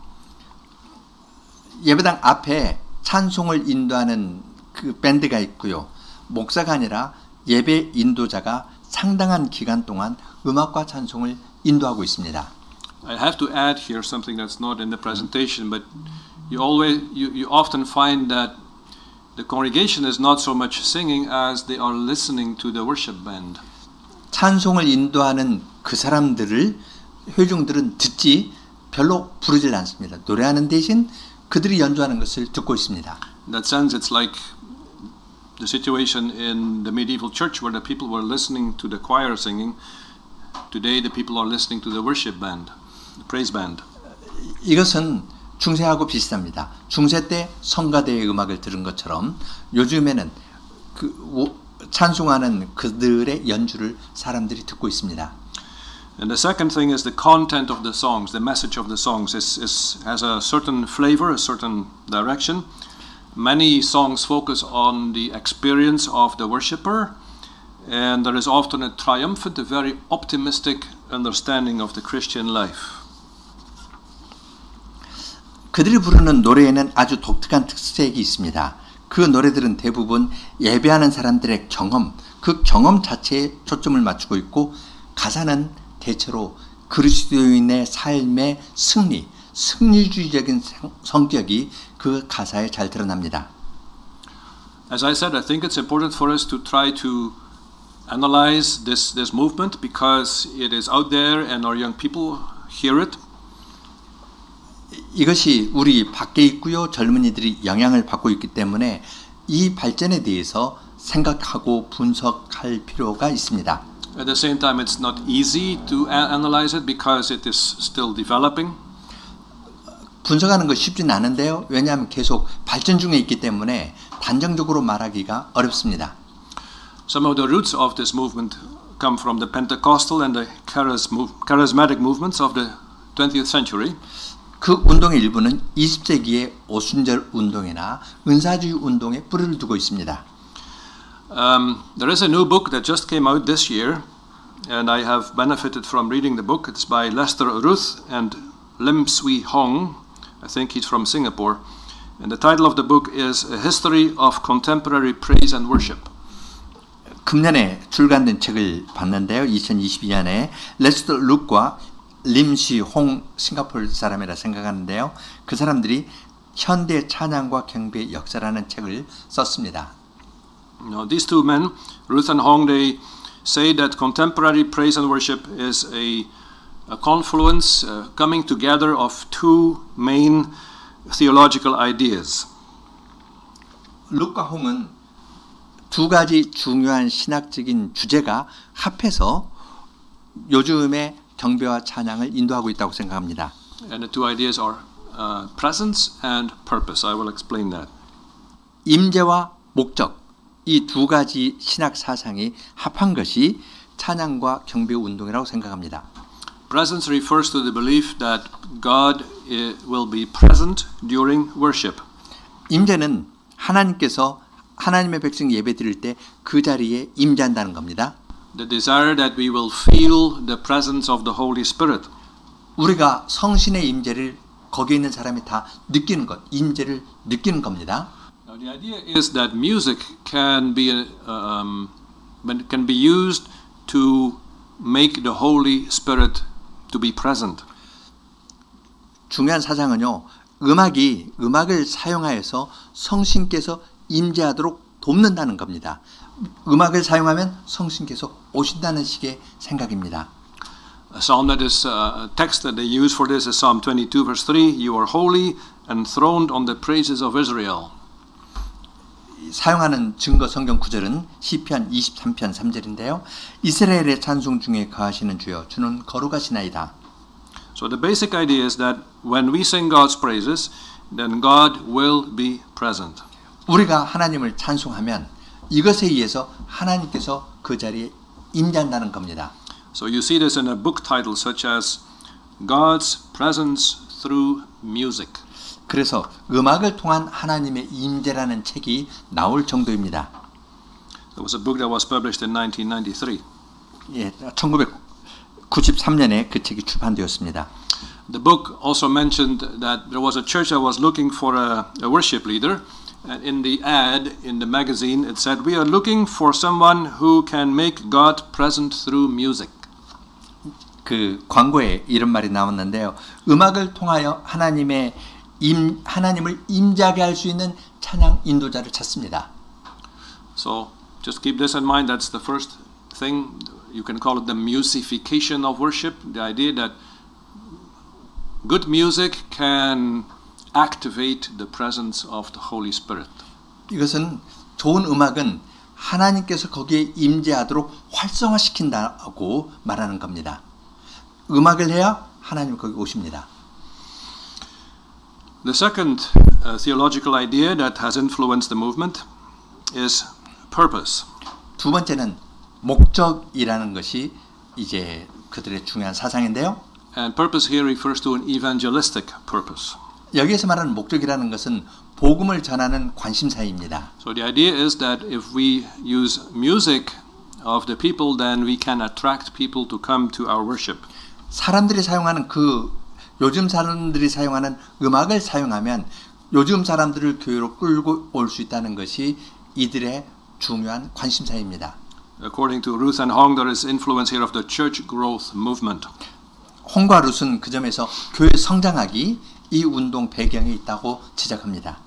예배당 앞에 찬송을 인도하는 그 밴드가 있고요. 목사가 아니라 예배 인도자가 상당한 기간 동안 음악과 찬송을 인도하고 있습니다. I have to add here something that's not in the presentation, but you often find that the congregation is not so much singing as they are listening to the worship band. 찬송을 인도하는 그 사람들을 회중들은 듣지 별로 부르질 않습니다. 노래하는 대신 그들이 연주하는 것을 듣고 있습니다. In that sense, it's like the situation in the medieval church where the people were listening to the choir singing. Today, the people are listening to the worship band, the praise band. 이것은 중세하고 비슷합니다. 중세 때 성가대의 음악을 들은 것처럼 요즘에는 찬송하는 그들의 연주를 사람들이 듣고 있습니다. And the second thing is the content of the songs, the message of the songs has a certain flavor, a certain direction. Many songs focus on the experience of the worshipper, and there is often a triumphant, a very optimistic understanding of the Christian life. 그들이 부르는 노래에는 아주 독특한 특색이 있습니다. 그 노래들은 대부분 예배하는 사람들의 경험, 그 경험 자체에 초점을 맞추고 있고 가사는 대체로 그리스도인의 삶의 승리주의적인 성격이 그 가사에 잘 드러납니다. As I said, I think it's important for us to try to analyze this movement because it is out there and our young people hear it. 이것이 우리 밖에 있고요. 젊은이들이 영향을 받고 있기 때문에 이 발전에 대해서 생각하고 분석할 필요가 있습니다. At the same time, it's not easy to analyze it because it is still developing. 분석하는 것이 쉽진 않은데요. 왜냐하면 계속 발전 중에 있기 때문에 단정적으로 말하기가 어렵습니다. Some of the roots of this movement come from the Pentecostal and the charismatic movements of the 20th century. 그 운동의 일부는 20세기의 오순절 운동이나 은사주의 운동에 뿌리를 두고 있습니다. There is a new book that just came out this year, and I have benefited from reading the book. It's by Lester Ruth and Lim Swee Hong. I think he's from Singapore. And the title of the book is A History of Contemporary Praise and Worship. 금년에 출간된 책을 봤는데요. 2022년에 레스터 룩과 림시 홍 싱가포르 사람이라 생각하는데요. 그 사람들이 현대 찬양과 경배의 역사라는 책을 썼습니다. Now, these two men, Ruth and Hong, they say that contemporary praise and worship is a confluence, coming together of two main theological ideas. 룩과 홍은 두 가지 중요한 신학적인 주제가 합해서 요즘의 경배와 찬양을 인도하고 있다고 생각합니다. And the two ideas are presence and purpose. I will explain that. 임재와 목적, 이 두 가지 신학 사상이 합한 것이 찬양과 경배 운동이라고 생각합니다. Presence refers to the belief that God will be present during worship. 임재는 하나님께서 하나님의 백성 예배 드릴 때 그 자리에 임재한다는 겁니다. The desire that we will feel the presence of the Holy Spirit. 우리가 성신의 임재를 거기에 있는 사람이 다 느끼는 것, 임재를 느끼는 겁니다. Now the idea is that music can be used to make the Holy Spirit to be present. 중요한 사상은요, 음악을 사용하여서 성신께서 임재하도록 돕는다는 겁니다. 음악을 사용하면 성신께서 오신다는 식의 생각입니다. A psalm that is a text that they use for this is Psalm 22 verse 3. You are holy and throned on the praises of Israel. 사용하는 증거 성경 구절은 시편 23편 3절인데요. 이스라엘의 찬송 중에 거하시는 주여 주는 거룩하시나이다. So the basic idea is that when we sing God's praises, then God will be present. 우리가 하나님을 찬송하면 이것에 의해서 하나님께서 그 자리에 임재한다는 겁니다. So you see this in a book title such as God's Presence Through Music. 그래서 음악을 통한 하나님의 임재라는 책이 나올 정도입니다. There was a book that was published in 1993. 예, 93년에 그 책이 출판되었습니다. The book also mentioned that there was a church that was looking for a worship leader. And in the ad in the magazine, it said, "We are looking for someone who can make God present through music." 그 광고에 이런 말이 나왔는데요. 음악을 통하여 하나님을 임재하게 할 수 있는 찬양 인도자를 찾습니다. So just keep this in mind. That's the first thing. You can call it the musification of worship. The idea that good music can activate the presence of the Holy Spirit. 이것은 좋은 음악은 하나님께서 거기에 임재하도록 활성화시킨다고 말하는 겁니다. 음악을 해야 하나님 거기 오십니다. The second theological idea that has influenced the movement is purpose. 두 번째는 목적이라는 것이 이제 그들의 중요한 사상인데요. And purpose here refers to an evangelistic purpose. 여기에서 말하는 목적이라는 것은 복음을 전하는 관심사입니다. So the idea is that if we use music of the people, then we can attract people to come to our worship. 사람들이 사용하는 요즘 사람들이 사용하는 음악을 사용하면 요즘 사람들을 교회로 끌고 올 수 있다는 것이 이들의 중요한 관심사입니다. According to Ruth and Hong, there is influence here of the church growth movement. 홍과 룻은 그 점에서 교회 성장하기 이 운동 배경에 있다고 지적합니다.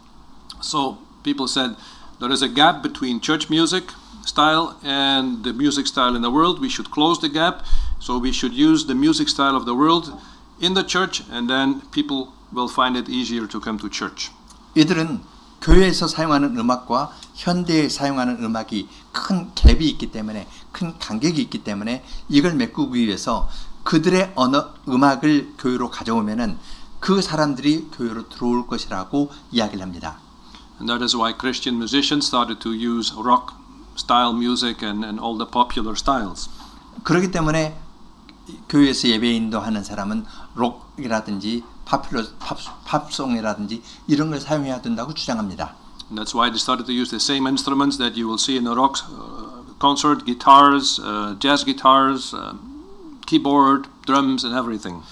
So people said there is a gap between church music style and the music style in the world. We should close the gap. So we should use the music style of the world in the church, and then people will find it easier to come to church. 이들은 교회에서 사용하는 음악과 현대에 사용하는 음악이 큰 갭이 있기 때문에 큰 간격이 있기 때문에 이걸 메꾸기 위해서 그들의 음악을 교회로 가져오면은 그 사람들이 교회로 들어올 것이라고 이야기를 합니다. And that is why Christian musicians started to use rock style music and all the popular styles. 그렇기 때문에 교회에서 예배 인도하는 사람은 록이라든지 팝송이라든지 이런 걸 사용해야 된다고 주장합니다. And that's why they started to use the same instruments that you will see in a rock concert: guitars, jazz guitars, keyboard, drums, and everything.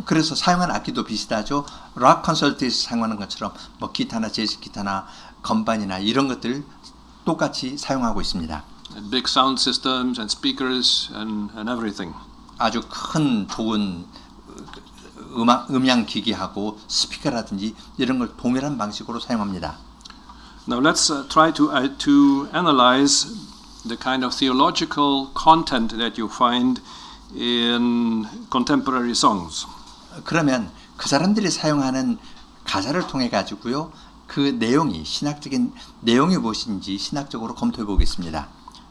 그래서 사용하는 악기도 비슷하죠. 락 콘서트에서 사용하는 것처럼 뭐 기타나 재즈 기타나 건반이나 이런 것들 똑같이 사용하고 있습니다. And big sound systems and speakers and everything. 아주 큰 좋은 음향 기기하고 스피커라든지 이런 걸 동일한 방식으로 사용합니다. Now let's try to analyze the kind of theological content that you find in contemporary songs. 그러면 그 사람들이 사용하는 가사를 통해 가지고요. 그 내용이 신학적인 내용이 무엇인지 신학적으로 검토해 보겠습니다.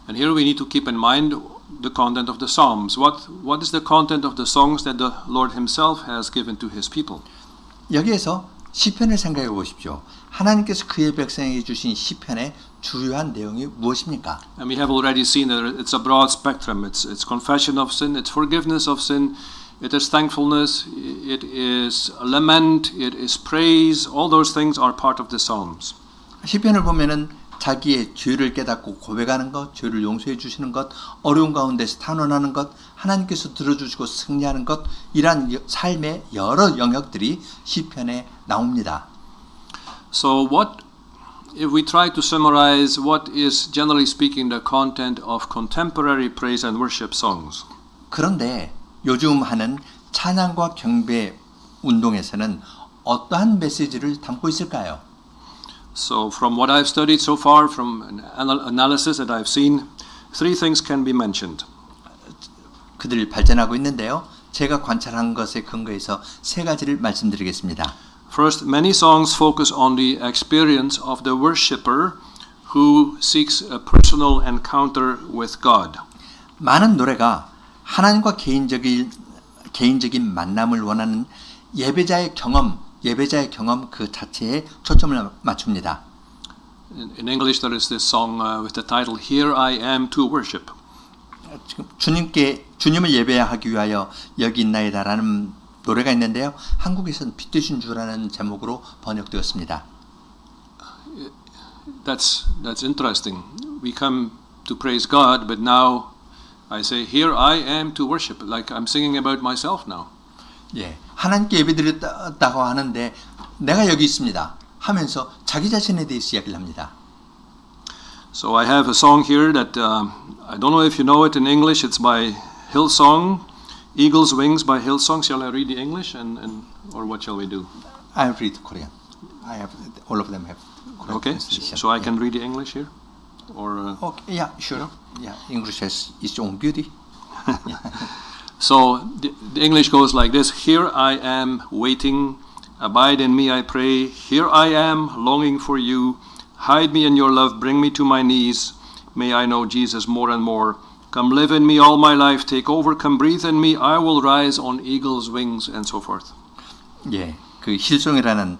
And here we need to keep in mind the content of the Psalms. What is the content of the songs that the Lord Himself has given to His people? 여기에서 시편을 생각해 보십시오. 하나님께서 그의 백성에게 주신 시편의 주요한 내용이 무엇입니까? And we have already seen that it's a broad spectrum. It's confession of sin, it's forgiveness of sin, it is thankfulness, it is lament, it is praise. All those things are part of the Psalms. 시편을 보면은 자기의 죄를 깨닫고 고백하는 것, 죄를 용서해 주시는 것, 어려운 가운데서 탄원하는 것, 하나님께서 들어주시고 승리하는 것, 이러한 삶의 여러 영역들이 시편에 나옵니다. So if we try to summarize what is generally speaking the content of contemporary praise and worship songs? 그런데 요즘 하는 찬양과 경배 운동에서는 어떠한 메시지를 담고 있을까요? So from what I've studied so far, from an analysis that I've seen, three things can be mentioned. 그들이 발전하고 있는데요. 제가 관찰한 것에 근거해서 세 가지를 말씀드리겠습니다. First, many songs focus on the experience of the worshipper who seeks a personal encounter with God. 많은 노래가 하나님과 개인적인 만남을 원하는 예배자의 경험 그 자체에 초점을 맞춥니다. In English, there is this song with the title "Here I Am to Worship." 주님을 예배하기 위하여 여기 있나이다라는 노래가 있는데요. 한국에서는 빛 되신 주라는 제목으로 번역되었습니다. That's interesting. We come to praise God, but now I say, here I am to worship, like I'm singing about myself now. 예, 하나님께 예배드렸다고 하는데 내가 여기 있습니다 하면서 자기 자신에 대해서 이야기를 합니다. So I have a song here that I don't know if you know it in English. It's by Hillsong, Eagle's Wings by Hillsong. Shall I read the English or what shall we do? I read Korean. I have all of them have Korean Okay, translation. so I can read the English here, or Okay, yeah, sure. Yeah, English has its own beauty. so the English goes like this: Here I am waiting, abide in me, I pray. Here I am longing for you. Hide me in your love, bring me to my knees. May I know Jesus more and more. Come live in me all my life, take over, come breathe in me. I will rise on eagle's wings, and so forth. 예, 그 힐송이라는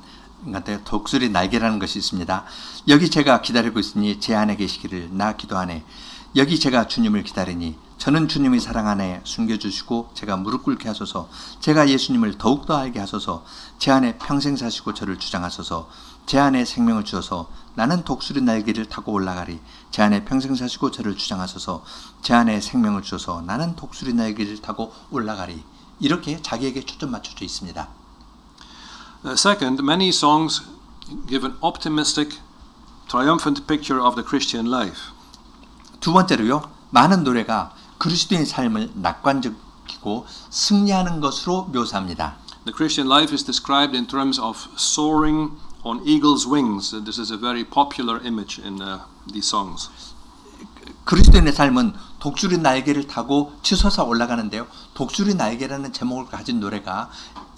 같아요. 독수리 날개라는 것이 있습니다. 여기 제가 기다리고 있으니 제 안에 계시기를 나 기도하네. 여기 제가 주님을 기다리니 저는 주님의 사랑 안에 숨겨주시고 제가 무릎 꿇게 하소서. 제가 예수님을 더욱더 알게 하소서. 제 안에 평생 사시고 저를 주장하소서. 제 안에 생명을 주어서 나는 독수리 날개를 타고 올라가리. 제 안에 평생 사시고 저를 주장하소서. 제 안에 생명을 주어서 나는 독수리 날개를 타고 올라가리. 이렇게 자기에게 초점 맞춰져 있습니다. Second, many songs give an optimistic, triumphant picture of the Christian life. 두 번째로요, 많은 노래가 그리스도의 삶을 낙관적이고 승리하는 것으로 묘사합니다. The Christian life is described in terms of soaring on eagle's wings. This is a very popular image in these songs. 그리스도인의 삶은 독수리 날개를 타고 치솟아 올라가는데요. 독수리 날개라는 제목을 가진 노래가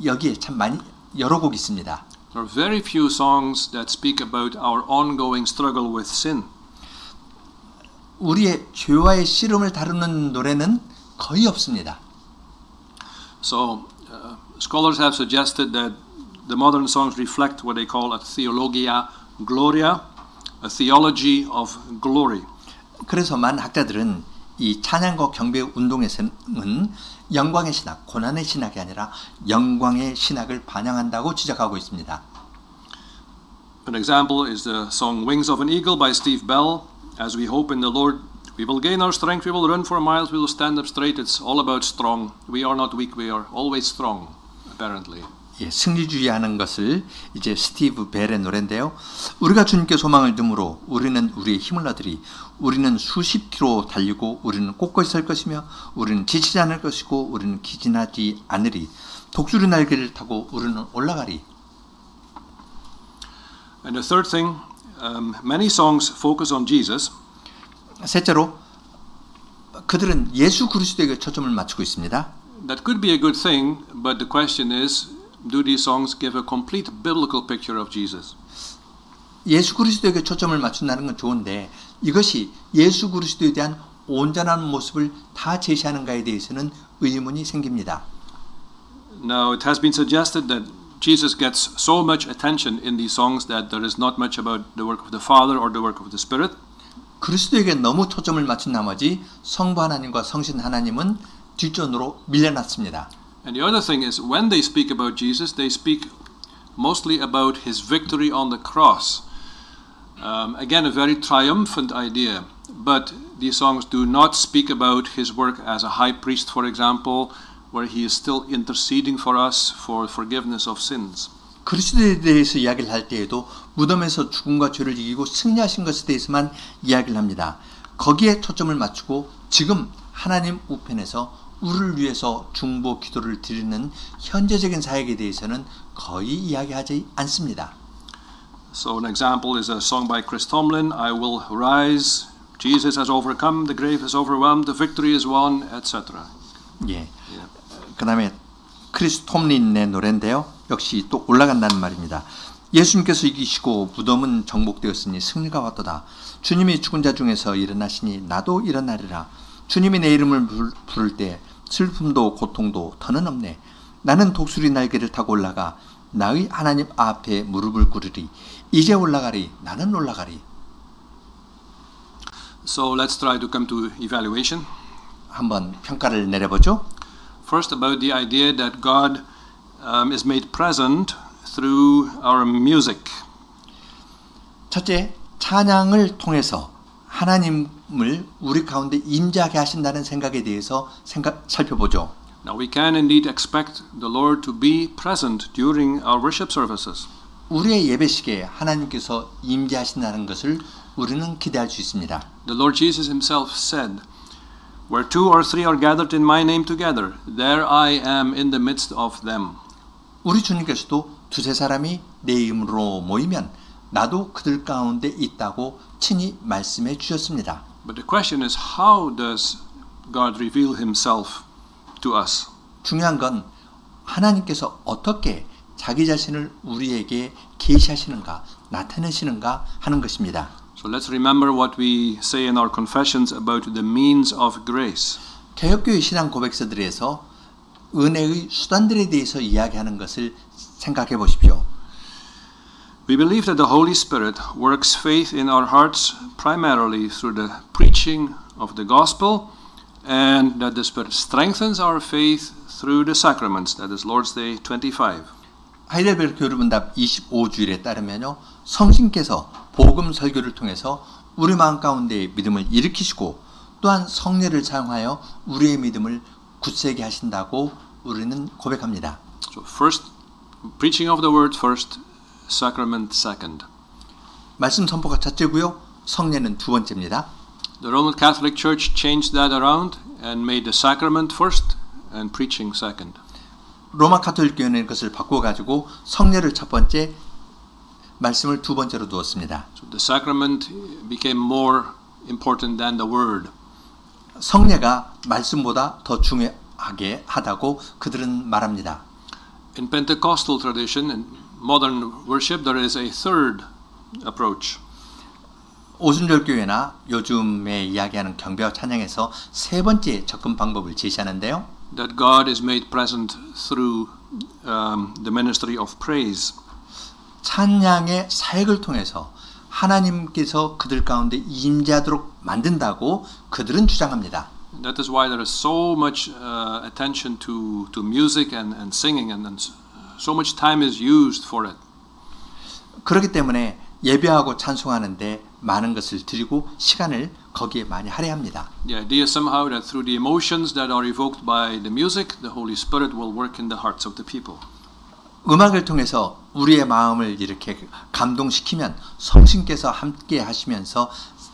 여기에 참 많이 여러 곡 있습니다. There are very few songs that speak about our ongoing struggle with sin. 우리의 죄와의 씨름을 다루는 노래는 거의 없습니다. So scholars have suggested that the modern songs reflect what they call a theologia gloria, a theology of glory. 그래서 많은 학자들은 이 찬양과 경배 운동에서는 영광의 신학, 고난의 신학이 아니라 영광의 신학을 반영한다고 지적하고 있습니다. An example is the song Wings of an Eagle by Steve Bell. As we hope in the Lord, we will gain our strength, we will run for miles, we will stand up straight. It's all about strong. We are not weak, we are always strong, apparently. 예, 승리주의하는 것을 이제 스티브 벨의 노래인데요. 우리가 주님께 소망을 둠으로 우리는 우리의 힘을 얻으리. 우리는 수십 킬로 달리고 우리는 꼿꼿이 설 것이며 우리는 지치지 않을 것이고 우리는 기진하지 않으리. 독수리 날개를 타고 우리는 올라가리. And the third thing, many songs focus on Jesus. 셋째로 그들은 예수 그리스도에게 초점을 맞추고 있습니다. That could be a good thing, but the question is, do these songs give a complete biblical picture of Jesus? 예수 그리스도에게 초점을 맞춘다는 건 좋은데 이것이 예수 그리스도에 대한 온전한 모습을 다 제시하는가에 대해서는 의문이 생깁니다. Now, it has been suggested that Jesus gets so much attention in these songs that there is not much about the work of the Father or the work of the Spirit. 그리스도에게 너무 초점을 맞춘 나머지 성부 하나님과 성신 하나님은 뒷전으로 밀려났습니다. And the other thing is, when they speak about Jesus, they speak mostly about his victory on the cross. Again, a very triumphant idea, but these songs do not speak about his work as a high priest, for example, where he is still interceding for us for forgiveness of sins. 그리스도에 대해서 이야기를 할 때에도 무덤에서 죽음과 죄를 이기고 승리하신 것에 대해서만 이야기를 합니다. 거기에 초점을 맞추고 지금 하나님 우편에서 우리를 위해서 중보 기도를 드리는 현재적인 사역에 대해서는 거의 이야기하지 않습니다. So an example is a song by Chris Tomlin, I will rise, Jesus has overcome, the grave is overwhelmed, the victory is won, etc. 예. 그 다음에 크리스 톰린의 노래인데요. 역시 또 올라간다는 말입니다. 예수님께서 이기시고 무덤은 정복되었으니 승리가 왔도다. 주님이 죽은 자 중에서 일어나시니 나도 일어나리라. 주님이 내 이름을 부를 때 슬픔도 고통도 더는 없네. 나는 독수리 날개를 타고 올라가 나의 하나님 앞에 무릎을 꿇으리. 이제 올라가리. 나는 올라가리. So let's try to come to evaluation. 한번 평가를 내려보죠. First, about the idea that God is made present through our music. 첫째, 찬양을 통해서 하나님을 우리 가운데 임재하게 하신다는 생각에 대해서 살펴보죠. Now we can indeed expect the Lord to be present during our worship services. 우리의 예배식에 하나님께서 임재하신다는 것을 우리는 기대할 수 있습니다. The Lord Jesus himself said, "Where two or three are gathered in my name together, there I am in the midst of them." 우리 주님께서도 두세 사람이 내 이름으로 모이면 나도 그들 가운데 있다고 친히 말씀해 주셨습니다. But the question is, how does God reveal himself to us? 중요한 건 하나님께서 어떻게 자기 자신을 우리에게 계시하시는가, 나타내시는가 하는 것입니다. So let's remember what we say in our confessions about the means of grace. 개혁교회 신앙 고백서들에서 은혜의 수단들에 대해서 이야기하는 것을 생각해 보십시오. We believe that the Holy Spirit works faith in our hearts primarily through the preaching of the gospel, and that the Spirit strengthens our faith through the sacraments, that is Lord's Day 25. 하이델베르크 교류문답 25주일에 따르면요, 성신께서 복음 설교를 통해서 우리 마음 가운데 믿음을 일으키시고 또한 성례를 사용하여 우리의 믿음을 굳세게 하신다고 우리는 고백합니다. So first, preaching of the word first, sacrament second. 말씀 선포가 첫째고요, 성례는 두 번째입니다. The Roman Catholic Church changed that around and made the sacrament first and preaching second. 로마 가톨릭 교회는 그것을 바꿔가지고 성례를 첫 번째, 말씀을 두 번째로 두었습니다. So the sacrament became more important than the word. 성례가 말씀보다 더 중요하게 하다고 그들은 말합니다. In Pentecostal tradition, in modern worship, there is a third approach. 오순절 교회나 요즘에 이야기하는 경배와 찬양에서 세 번째 접근 방법을 제시하는데요. That God is made present through the ministry of praise. 찬양의 사역을 통해서 하나님께서 그들 가운데 임재하도록 만든다고 그들은 주장합니다. That is why there is so much attention to music and singing, and so much time is used for it. 그렇기 때문에 예배하고 찬송하는데 많은 것을 드리고 시간을 거기에 많이 할애합니다. The idea is somehow that through the emotions that are evoked by the music, the Holy Spirit will work in the hearts of the people. 음악을 통해서 우리의 마음을 이렇게 감동시키면 성신께서 함께 하시면서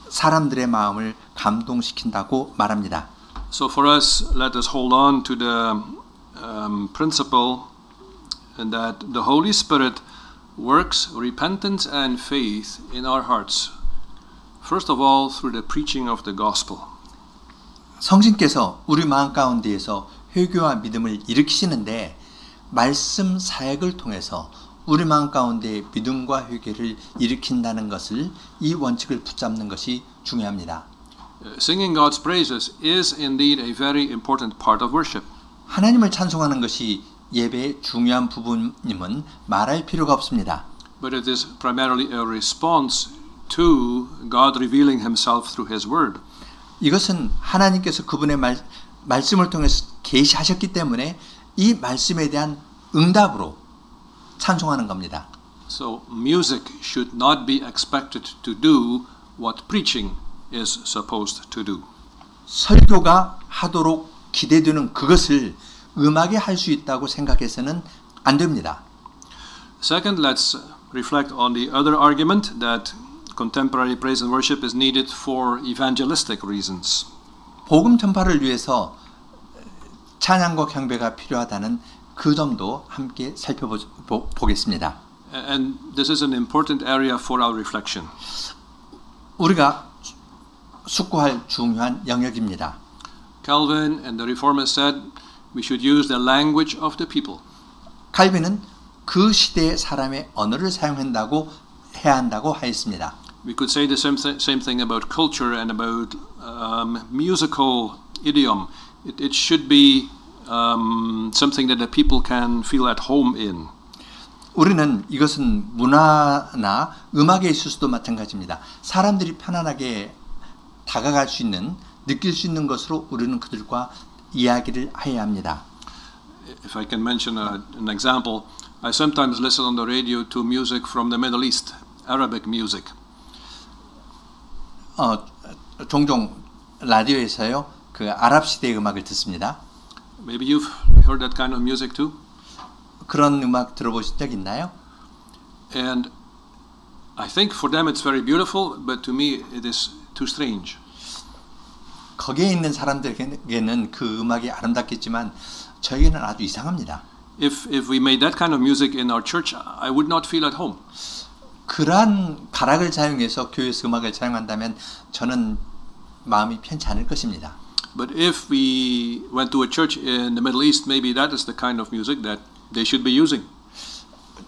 사람들의 마음을 감동시킨다고 말합니다. So for us, let us hold on to the principle that the Holy Spirit works repentance and faith in our hearts. First of all, through the preaching of the gospel. 성신께서 우리 마음 가운데에서 회개와 믿음을 일으키시는데 말씀 사역을 통해서 우리 마음 가운데 믿음과 회개를 일으킨다는 것을 이 원칙을 붙잡는 것이 중요합니다. Singing God's praises is indeed a very important part of worship. 하나님을 찬송하는 것이 예배의 중요한 부분임은 말할 필요가 없습니다. But it is primarily a response to God revealing himself through his word. 이것은 하나님께서 그분의 말씀을 통해서 계시하셨기 때문에 이 말씀에 대한 응답으로 찬송하는 겁니다. So music should not be expected to do what preaching is supposed to do. 설교가 하도록 기대되는 그것을 음악에 할 수 있다고 생각해서는 안 됩니다. Second, let's reflect on the other argument that contemporary praise and worship is needed for evangelistic reasons. 복음 전파를 위해서 찬양과 경배가 필요하다는 그 점도 함께 살펴보겠습니다. And this is an important area for our reflection. 우리가 숙고할 중요한 영역입니다. Calvin and the Reformers said we should use the language of the people. 칼빈은 그 시대의 사람의 언어를 사용한다고 해야 한다고 하였습니다. We could say the same thing about culture and about musical idiom. It should be something that the people can feel at home in. 우리는 이것은 문화나 음악에 있어서도 마찬가지입니다. 사람들이 편안하게 다가갈 수 있는, 느낄 수 있는 것으로 우리는 그들과 이야기를 해야 합니다. If I can mention an example, I sometimes listen on the radio to music from the Middle East, Arabic music. 종종 라디오에서요 그 아랍 시대의 음악을 듣습니다. Maybe you've heard that kind of music too. 그런 음악 들어보신 적 있나요? And I think for them it's very beautiful, but to me it is too strange. 거기에 있는 사람들에게는 그 음악이 아름답겠지만 저에게는 아주 이상합니다. If we made that kind of music in our church, I would not feel at home. 그러한 가락을 사용해서 교회에서 음악을 사용한다면 저는 마음이 편치 않을 것입니다. But if we went to a church in the Middle East, maybe that is the kind of music that they should be using.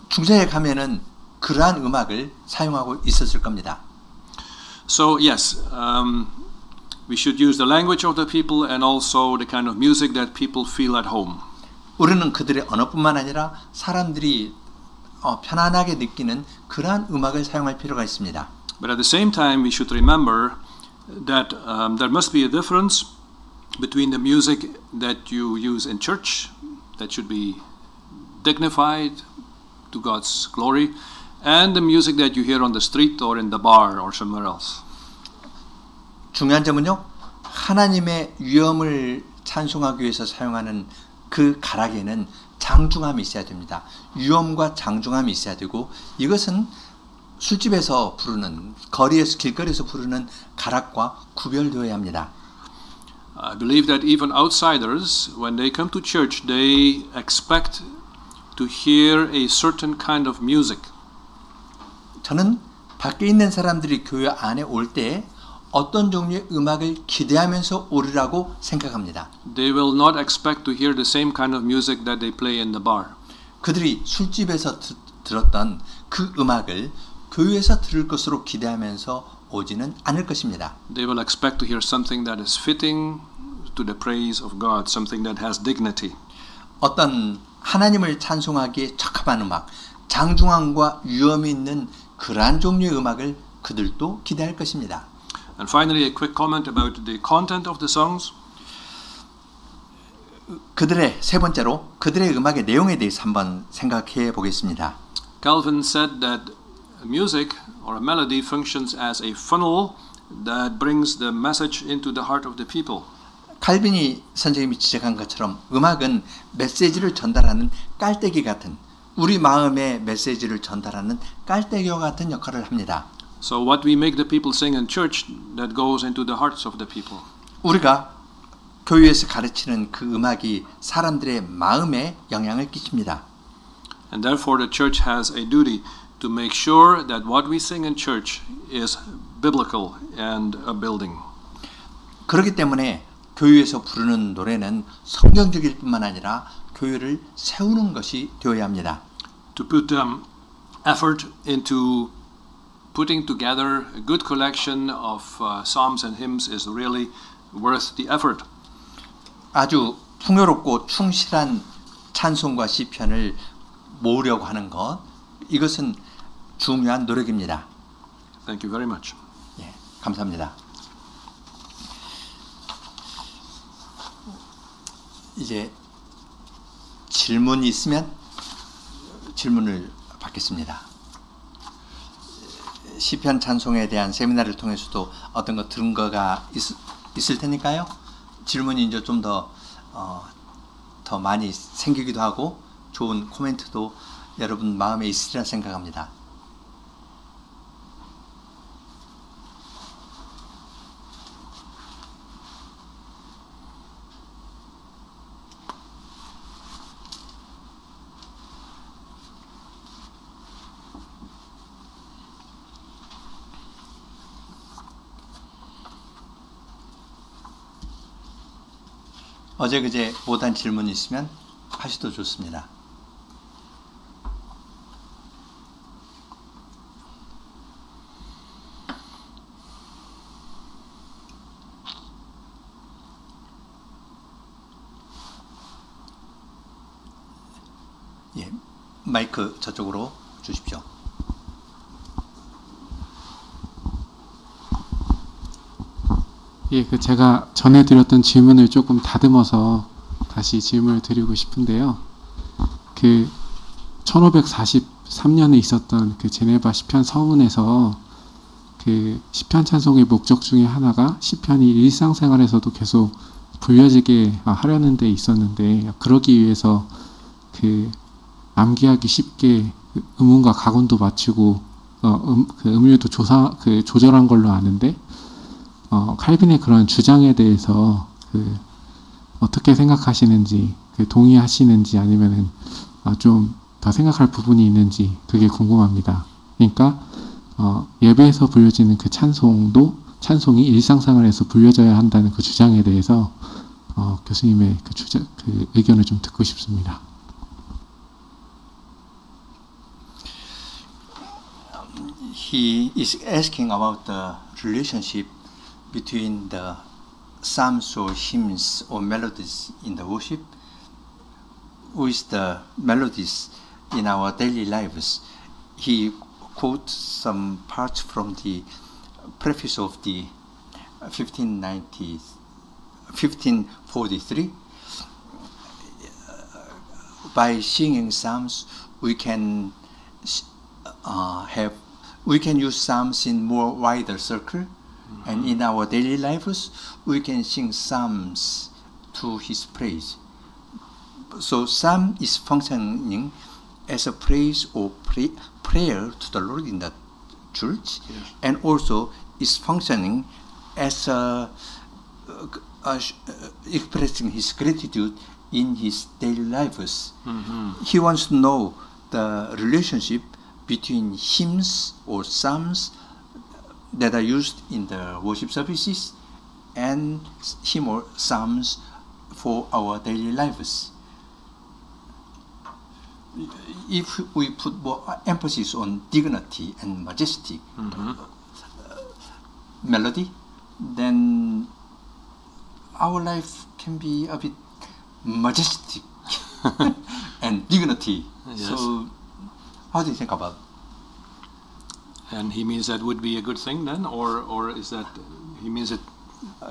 중세에 가면은 그러한 음악을 사용하고 있었을 겁니다. So yes, we should use the language of the people and also the kind of music that people feel at home. 우리는 그들의 언어뿐만 아니라 사람들이 편안하게 느끼는 그러한 음악을 사용할 필요가 있습니다. But at the same time, we should remember that there must be a difference between the music that you use in church, that should be dignified to God's glory, and the music that you hear on the street or in the bar or somewhere else. 중요한 점은요, 하나님의 위엄을 찬송하기 위해서 사용하는 그 가락에는 장중함이 있어야 됩니다. 위엄과 장중함이 있어야 되고, 이것은 술집에서 부르는, 거리에서 길거리에서 부르는 가락과 구별되어야 합니다. I believe that even outsiders, when they come to church, they expect to hear a certain kind of music. 저는 밖에 있는 사람들이 교회 안에 올 때 어떤 종류의 음악을 기대하면서 오리라고 생각합니다. They will not expect to hear the same kind of music that they play in the bar. 그들이 술집에서 들었던 그 음악을 교회에서 들을 것으로 기대하면서 오지는 않을 것입니다. They will expect to hear something that is fitting to the praise of God, something that has dignity. 어떤 하나님을 찬송하기에 적합한 음악, 장중함과 위엄이 있는 그러한 종류의 음악을 그들도 기대할 것입니다. And finally, a quick comment about the content of the songs. 그들의 세 번째로 그들의 음악의 내용에 대해서 한번 생각해 보겠습니다. Calvin said that music or a melody functions as a funnel that brings the message into the heart of the people. 칼빈이 선생님이 지적한 것처럼 음악은 메시지를 전달하는 깔때기 같은, 우리 마음의 메시지를 전달하는 깔때기와 같은 역할을 합니다. So what we make the people sing in church, that goes into the hearts of the people. 우리가 교회에서 가르치는 그 음악이 사람들의 마음에 영향을 끼칩니다. And therefore the church has a duty to make sure that what we sing in church is biblical and building. 그렇기 때문에 교회에서 부르는 노래는 성경적일 뿐만 아니라 교회를 세우는 것이 되어야 합니다. To put effort into putting together a good collection of psalms and hymns is really worth the effort. 아주 풍요롭고 충실한 찬송과 시편을 모으려고 하는 것, 이것은 중요한 노력입니다. Thank you very much. 예, 감사합니다. 이제 질문이 있으면 질문을 받겠습니다. 시편 찬송에 대한 세미나를 통해서도 어떤 거 들은 거가 있을 테니까요. 질문이 이제 좀 더 많이 생기기도 하고 좋은 코멘트도 여러분 마음에 있으리라 생각합니다. 어제 그제 못한 질문이 있으면 하셔도 좋습니다. 예, 마이크 저쪽으로 주십시오. 예, 제가 전에 드렸던 질문을 조금 다듬어서 다시 질문을 드리고 싶은데요. 1543년에 있었던 그 제네바 시편 서문에서 그 시편 찬송의 목적 중에 하나가 시편이 일상생활에서도 계속 불려지게 하려는 데 있었는데, 그러기 위해서 그 암기하기 쉽게 음운과 가군도 맞추고 그 음률도 조절한 걸로 아는데, 칼빈의 그런 주장에 대해서 어떻게 생각하시는지, 동의하시는지 아니면은 좀 더 생각할 부분이 있는지 그게 궁금합니다. 그러니까 예배에서 불려지는 그 찬송이 일상생활에서 불려져야 한다는 그 주장에 대해서 교수님의 그 의견을 좀 듣고 싶습니다. He is asking about the relationship between the psalms or hymns or melodies in the worship with the melodies in our daily lives. He quotes some parts from the preface of the 1543. By singing psalms, we can use psalms in more wider circle, and in our daily lives, we can sing psalms to His praise. So psalm is functioning as a praise or prayer to the Lord in the church, Yes. and also is functioning as expressing His gratitude in His daily lives. He wants to know the relationship between hymns or psalms that are used in the worship services and hymn or psalms for our daily lives. If we put more emphasis on dignity and majesty melody, then our life can be a bit majestic and dignity. Yes. So, how do you think about it? And he means that would be a good thing then, or is that he means it?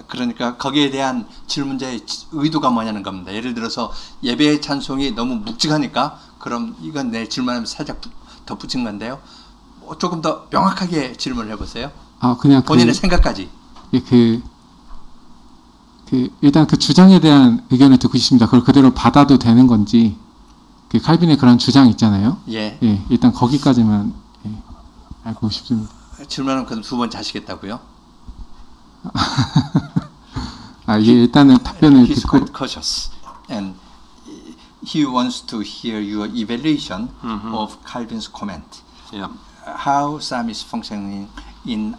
그러니까 거기에 대한 질문자의 의도가 뭐냐는 겁니다. 예를 들어서 예배의 찬송이 너무 묵직하니까 그럼 이건 내 질문하면 살짝 덧붙인 건데요. 조금 더 명확하게 질문을 해보세요. 그냥 본인의 생각까지. 일단 그 주장에 대한 의견을 듣고 싶습니다. 그걸 그대로 받아도 되는 건지, 그 칼빈의 그런 주장 있잖아요. 예. 일단 거기까지만 알고 싶습니다. 질문은 그럼 두 번째 하시겠다고요? 일단은 답변을 He's 듣고. quite cautious, and he wants to hear your evaluation of Calvin's comment. Yeah. How psalm is functioning in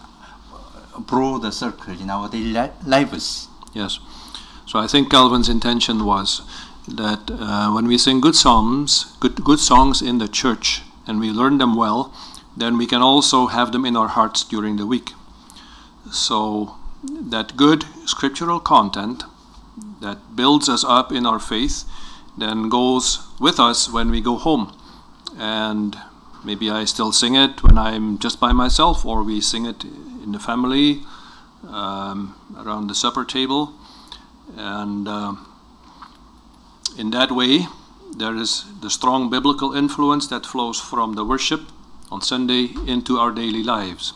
a broader circle in our daily lives. Yes. So I think Calvin's intention was that when we sing good songs in the church, and we learn them well, then we can also have them in our hearts during the week. So that good scriptural content that builds us up in our faith then goes with us when we go home. And maybe I still sing it when I'm just by myself, or we sing it in the family, around the supper table. And in that way, there is the strong biblical influence that flows from the worship on Sunday into our daily lives.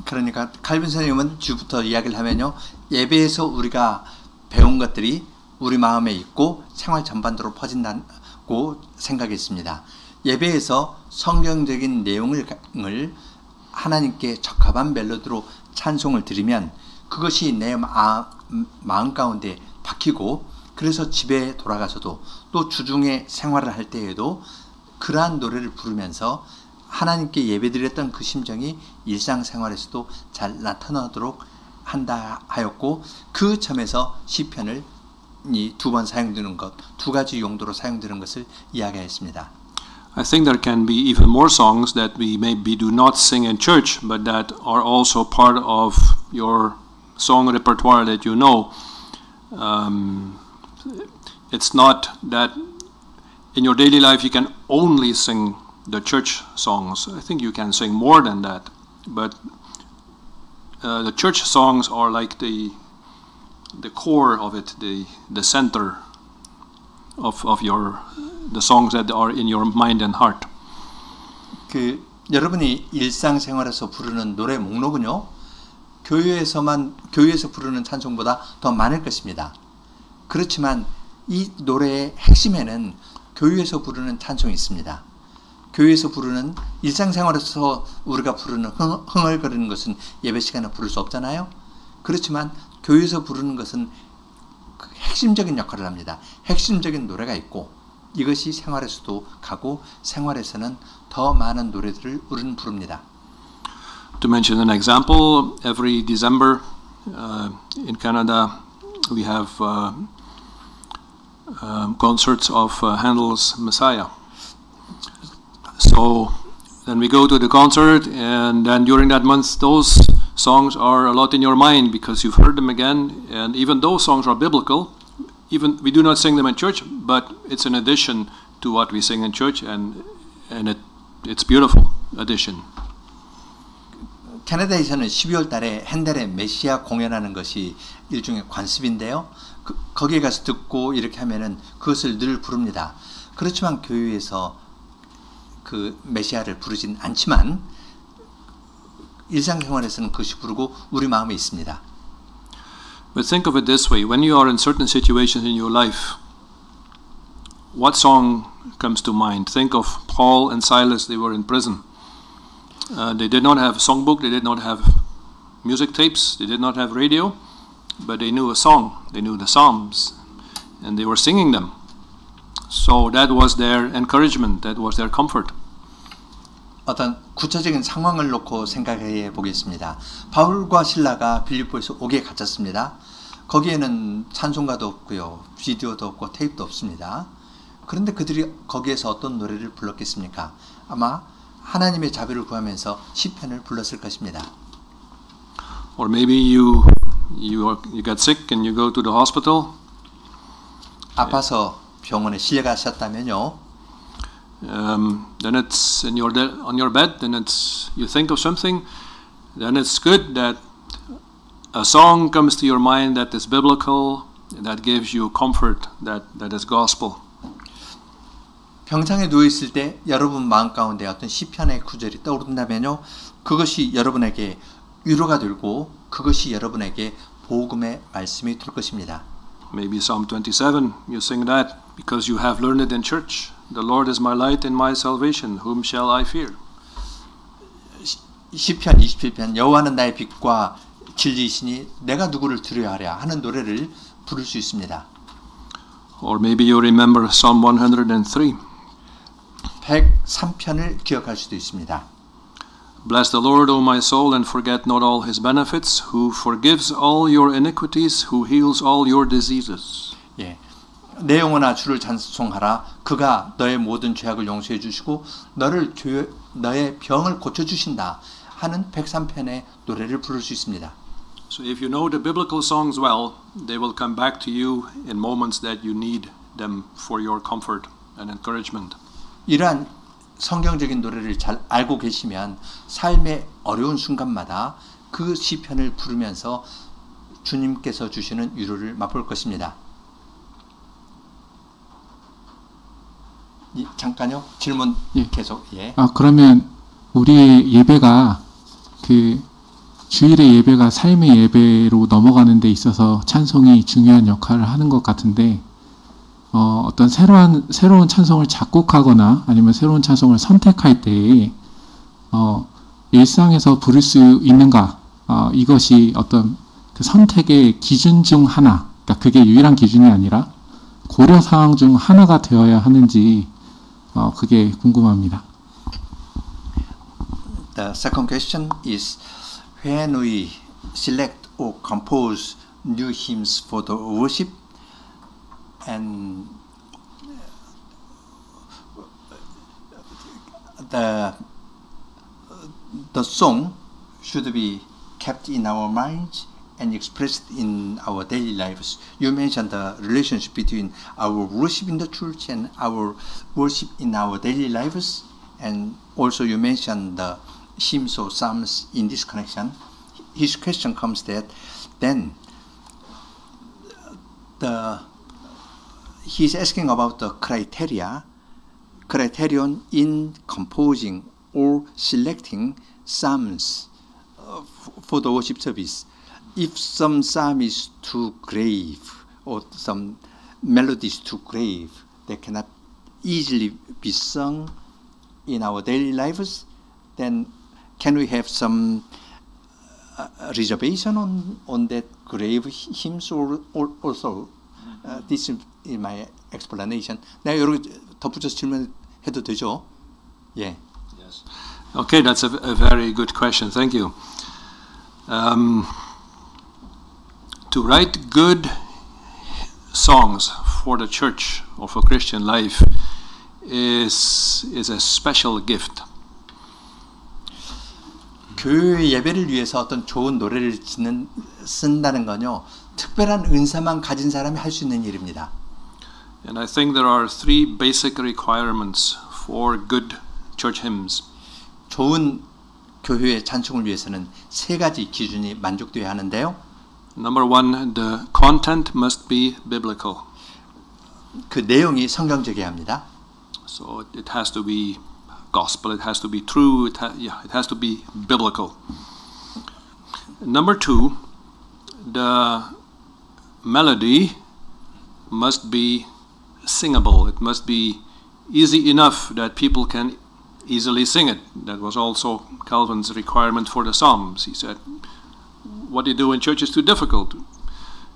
그러니까 칼빈 선생님은 주부터 이야기를 하면요, 예배에서 우리가 배운 것들이 우리 마음에 있고 생활 전반적으로 퍼진다고 생각했습니다. 예배에서 성경적인 내용을 하나님께 적합한 멜로디로 찬송을 드리면 그것이 내 마음 가운데 박히고, 그래서 집에 돌아가서도 또 주중에 생활을 할 때에도 그러한 노래를 부르면서 하나님께 예배드렸던 그 심정이 일상생활에서도 잘 나타나도록 한다 하였고, 그 점에서 시편을 이 두 번 사용되는 것, 두 가지 용도로 사용되는 것을 이야기했습니다. I think there can be even more songs that we maybe do not sing in church, but that are also part of your song repertoire that you know. It's not that in your daily life you can only sing the church songs. I think you can sing more than that, but the church songs are like the core of it, the center of the songs that are in your mind and heart. 그 여러분이 일상생활에서 부르는 노래 목록은요, 교회에서 부르는 찬송보다 더 많을 것입니다. 그렇지만 이 노래의 핵심에는 교회에서 부르는 찬송이 있습니다. 교회에서 부르는, 일상생활에서 우리가 부르는 흥얼거리는 것은 예배 시간에 부를 수 없잖아요. 그렇지만 교회에서 부르는 것은 핵심적인 역할을 합니다. 핵심적인 노래가 있고, 이것이 생활에서도 가고 생활에서는 더 많은 노래들을 우리는 부릅니다. To mention an example, every December in Canada we have concerts of Handel's Messiah. So then we go to the concert, and then during that month those songs are a lot in your mind because you've heard them again, and even those songs are biblical. Even we do not sing them in church, but it's an addition to what we sing in church, and it's beautiful addition. 캐나다에서는 12월 달에 핸델의 메시아 공연하는 것이 일종의 관습인데요. 거기에 가서 듣고 이렇게 하면은 그것을 늘 부릅니다. 그렇지만 교회에서 그 메시아를 부르진 않지만 일상생활에서는 그것이 부르고 우리 마음에 있습니다. But think of it this way: when you are in certain situations in your life, what song comes to mind? Think of Paul and Silas. They were in prison. They did not have a songbook, they did not have music tapes, they did not have radio, but they knew a song, they knew the Psalms, and they were singing them. So that was their encouragement, that was their comfort. 어떤 구체적인 상황을 놓고 생각해 보겠습니다. 바울과 실라가 빌립보에서 옥에 갇혔습니다. 거기에는 찬송가도 없고요, 비디오도 없고 테이프도 없습니다. 그런데 그들이 거기에서 어떤 노래를 불렀겠습니까? 아마 하나님의 자비를 구하면서 시편을 불렀을 것입니다. Or maybe you got sick and you go to the hospital. 아파서 병원에 실려가셨다면요. Then it's on your bed. Then you think of something. Then it's good that a song comes to your mind that is biblical, that gives you comfort, that is gospel. 병상에 누워있을 때 여러분 마음 가운데 어떤 시편의 구절이 떠오른다면요, 그것이 여러분에게 위로가 되고 그것이 여러분에게 복음의 말씀이 될 것입니다. Maybe Psalm 27, you sing that because you have learned it in church. The Lord is my light and my salvation. Whom shall I fear? 시편 27편, 여호와는 나의 빛과 진리이시니 내가 누구를 두려워하랴 하는 노래를 부를 수 있습니다. Or maybe you remember Psalm 103. 103편을 기억할 수도 있습니다. Bless the Lord, O my soul, and forget not all his benefits, who forgives all your iniquities, who heals all your diseases. 예, 내 영혼아 주를 찬송하라. 그가 너의 모든 죄악을 용서해 주시고 너의 병을 고쳐 주신다 하는 103편의 노래를 부를 수 있습니다. So if you know the biblical songs well, they will come back to you in moments that you need them for your comfort and encouragement. 이러한 성경적인 노래를 잘 알고 계시면 삶의 어려운 순간마다 그 시편을 부르면서 주님께서 주시는 위로를 맛볼 것입니다. 잠깐요. 질문 계속. 예. 그러면 우리의 예배가 주일의 예배가 삶의 예배로 넘어가는 데 있어서 찬송이 중요한 역할을 하는 것 같은데, 어떤 새로운 찬송을 작곡하거나 아니면 새로운 찬송을 선택할 때 일상에서 부를 수 있는가, 이것이 어떤 그 선택의 기준 중 하나, 그러니까 그게 유일한 기준이 아니라 고려 사항 중 하나가 되어야 하는지 그게 궁금합니다. The second question is, when we select or compose new hymns for the worship, and the song should be kept in our minds and expressed in our daily lives. You mentioned the relationship between our worship in the church and our worship in our daily lives, and also you mentioned the hymns or psalms in this connection. His question comes that then he's asking about the criterion in composing or selecting psalms for the worship service. If some psalm is too grave or some melody is too grave, they cannot easily be sung in our daily lives, then can we have some reservation on that grave hymns or also? This is my explanation. 내가 여러 개 덧붙여서 질문해도 되죠? 예. Yes. Okay, that's a very good question. Thank you. To write good songs for the church or for Christian life is a special gift. 교회 예배를 위해서 어떤 좋은 노래를 쓴다는 건요, 특별한 은사만 가진 사람이 할 수 있는 일입니다. And I think there are three basic requirements for good church hymns. 좋은 교회의 찬송을 위해서는 세 가지 기준이 만족되어야 하는데요. Number one, the content must be biblical. 그 내용이 성경적이어야 합니다. So it has to be gospel, it has to be true, it has to be biblical. Number two, the melody must be singable. It must be easy enough that people can easily sing it. That was also Calvin's requirement for the Psalms. He said, what you do in church is too difficult.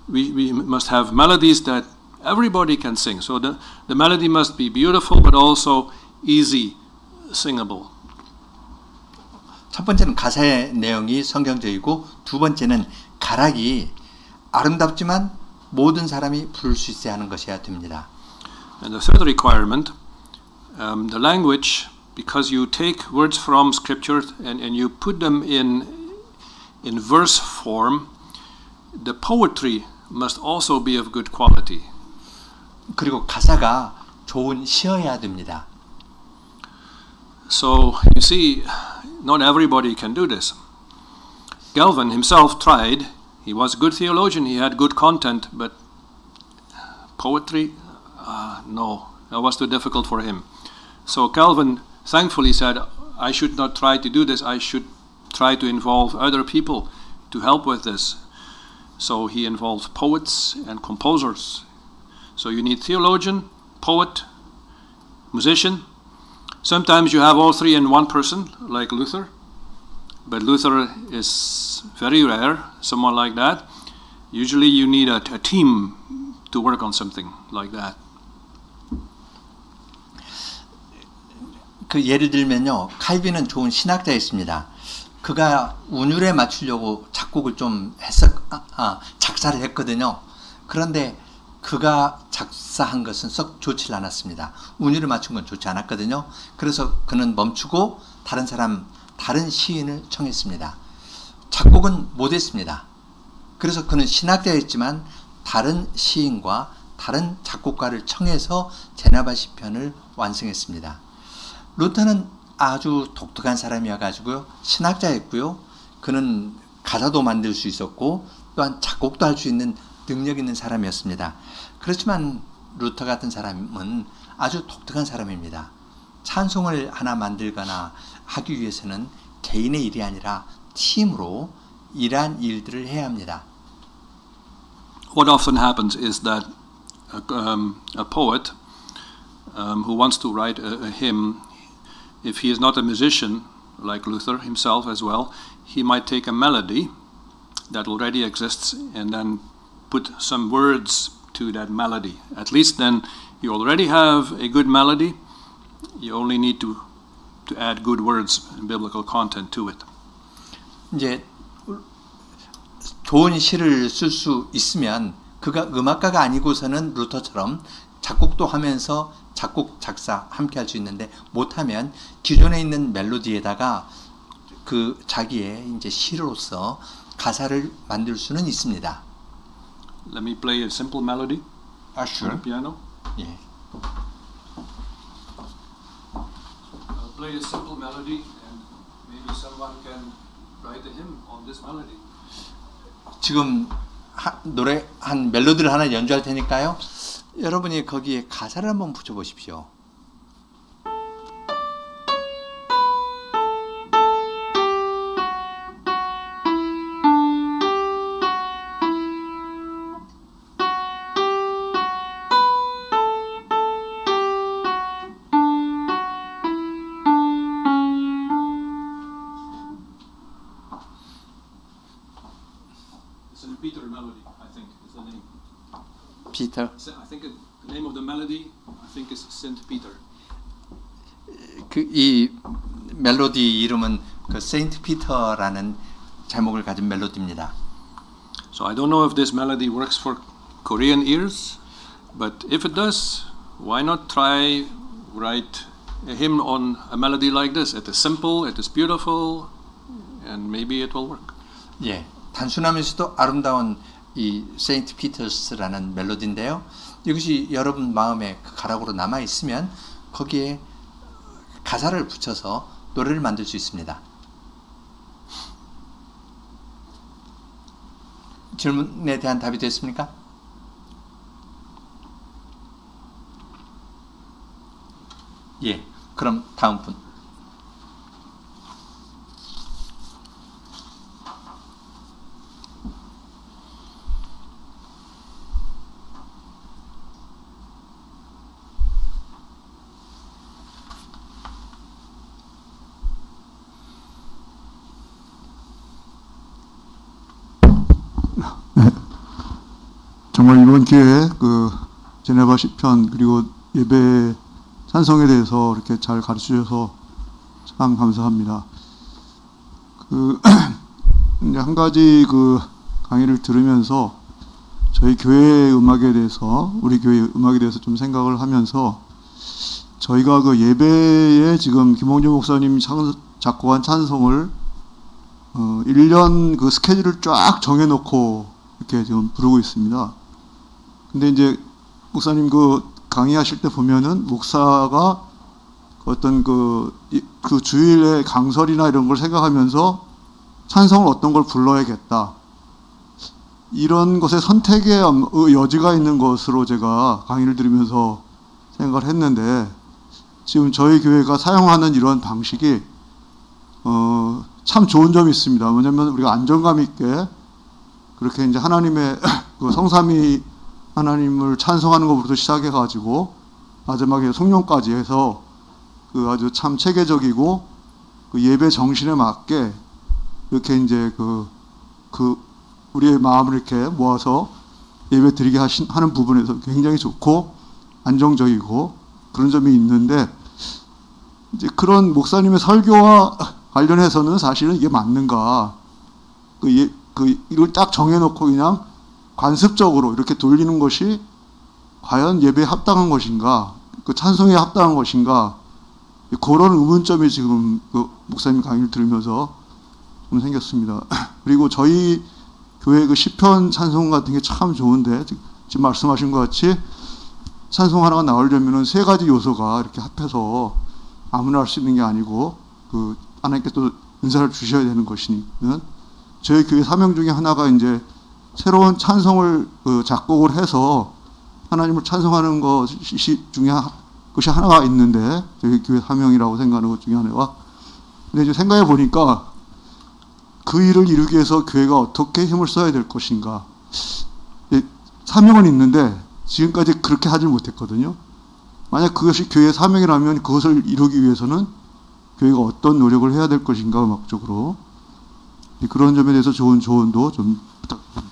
We must have melodies that everybody can sing. So the melody must be beautiful but also easy singable. 첫 번째는 가사의 내용이 성경적이고 두 번째는 가락이 아름답지만 모든 사람이 부를 수 있어야 하는 것이어야 됩니다. And the third requirement, the language, because you take words from Scripture and you put them in verse form, the poetry must also be of good quality. 그리고 가사가 좋은 시여야 됩니다. So you see, not everybody can do this. Calvin himself tried. He was a good theologian, he had good content, but poetry, no, that was too difficult for him. So Calvin thankfully said, I should not try to do this, I should try to involve other people to help with this. So he involved poets and composers. So you need theologian, poet, musician. Sometimes you have all three in one person, like Luther. But Luther is very rare, someone like that. Usually you need a team to work on something like that. 그 예를 들면요, 칼빈은 좋은 신학자였습니다. 그가 운율에 맞추려고 작곡을 좀 작사를 했거든요. 그런데 그가 작사한 것은 썩 좋지 않았습니다. 운율에 맞춘 건 좋지 않았거든요. 그래서 그는 멈추고 다른 시인을 청했습니다. 작곡은 못했습니다. 그래서 그는 신학자였지만 다른 시인과 다른 작곡가를 청해서 제나바 시편을 완성했습니다. 루터는 아주 독특한 사람이어가지고요, 신학자였고요, 그는 가사도 만들 수 있었고 또한 작곡도 할 수 있는 능력 있는 사람이었습니다. 그렇지만 루터 같은 사람은 아주 독특한 사람입니다. 찬송을 하나 만들거나 하기 위해서는 개인의 일이 아니라 팀으로 이러한 일들을 해야 합니다. What often happens is that a poet who wants to write a hymn, if he is not a musician like Luther himself as well, he might take a melody that already exists and then put some words to that melody. At least then you already have a good melody. You only need to add good words and biblical content to it. 이제 좋은 시를 쓸 수 있으면 그가 음악가가 아니고서는 루터처럼 작곡도 하면서 작곡, 작사 함께 할 수 있는데 못하면 기존에 있는 멜로디에다가 그 자기의 이제 시로서 가사를 만들 수는 있습니다. Let me play a simple melody Sure. on the piano. 예. I'll play a simple melody and maybe someone can write a hymn on this melody. 지금 노래 한 멜로디를 하나 연주할 테니까요. 여러분이 거기에 가사를 한번 붙여보십시오. I think is the name. Peter. I think the name of the melody, I think is Saint Peter. 이 멜로디 이름은 그 세인트 피터라는 제목을 가진 멜로디입니다. So I don't know if this melody works for Korean ears, but if it does, why not try write a hymn on a melody like this? It is simple, it is beautiful, and maybe it will work. 예, 단순하면서도 아름다운 이 세인트 피터스라는 멜로디인데요. 이것이 여러분 마음에 가락으로 남아 있으면 거기에 가사를 붙여서 노래를 만들 수 있습니다. 질문에 대한 답이 됐습니까? 예, 그럼 다음 분. 정말 이번 기회에 그 제네바 시편 그리고 예배 찬송에 대해서 이렇게 잘 가르쳐 주셔서 참 감사합니다. 그 이제 한 가지 그 강의를 들으면서 저희 교회의 음악에 대해서 우리 교회 음악에 대해서 좀 생각을 하면서 저희가 그 예배에 지금 김홍준 목사님이 작곡한 찬송을 1년 그 스케줄을 쫙 정해놓고 이렇게 지금 부르고 있습니다. 근데 이제 목사님 그 강의하실 때 보면은 목사가 어떤 그 주일의 강설이나 이런 걸 생각하면서 찬송을 어떤 걸 불러야겠다. 이런 것에 선택의 여지가 있는 것으로 제가 강의를 들으면서 생각을 했는데 지금 저희 교회가 사용하는 이런 방식이 참 좋은 점이 있습니다. 뭐냐면 우리가 안정감 있게 그렇게 이제 하나님의 그 성삼위 하나님을 찬송하는 것부터 시작해가지고 마지막에 성령까지 해서 그 아주 참 체계적이고 그 예배 정신에 맞게 이렇게 이제 그 우리의 마음을 이렇게 모아서 예배 드리게 하는 부분에서 굉장히 좋고 안정적이고 그런 점이 있는데 이제 그런 목사님의 설교와 관련해서는 사실은 이게 맞는가? 이걸 딱 정해놓고 그냥 관습적으로 이렇게 돌리는 것이 과연 예배에 합당한 것인가? 그 찬송에 합당한 것인가? 그런 의문점이 지금 그 목사님 강의를 들으면서 좀 생겼습니다. 그리고 저희 교회 그 시편 찬송 같은 게 참 좋은데 지금 말씀하신 것 같이 찬송 하나가 나오려면은 세 가지 요소가 이렇게 합해서 아무나 할 수 있는 게 아니고 그 하나님께 또 은사를 주셔야 되는 것이니까 저희 교회 사명 중에 하나가 이제 새로운 찬송을 작곡을 해서 하나님을 찬송하는 것이 중에 것이 하나가 있는데 저희 교회 사명이라고 생각하는 것 중에 하나가 근데 이제 생각해 보니까 그 일을 이루기 위해서 교회가 어떻게 힘을 써야 될 것인가 사명은 있는데 지금까지 그렇게 하지 못했거든요. 만약 그것이 교회의 사명이라면 그것을 이루기 위해서는 교회가 어떤 노력을 해야 될 것인가 음악적으로 그런 점에 대해서 좋은 조언도 좀 부탁드립니다.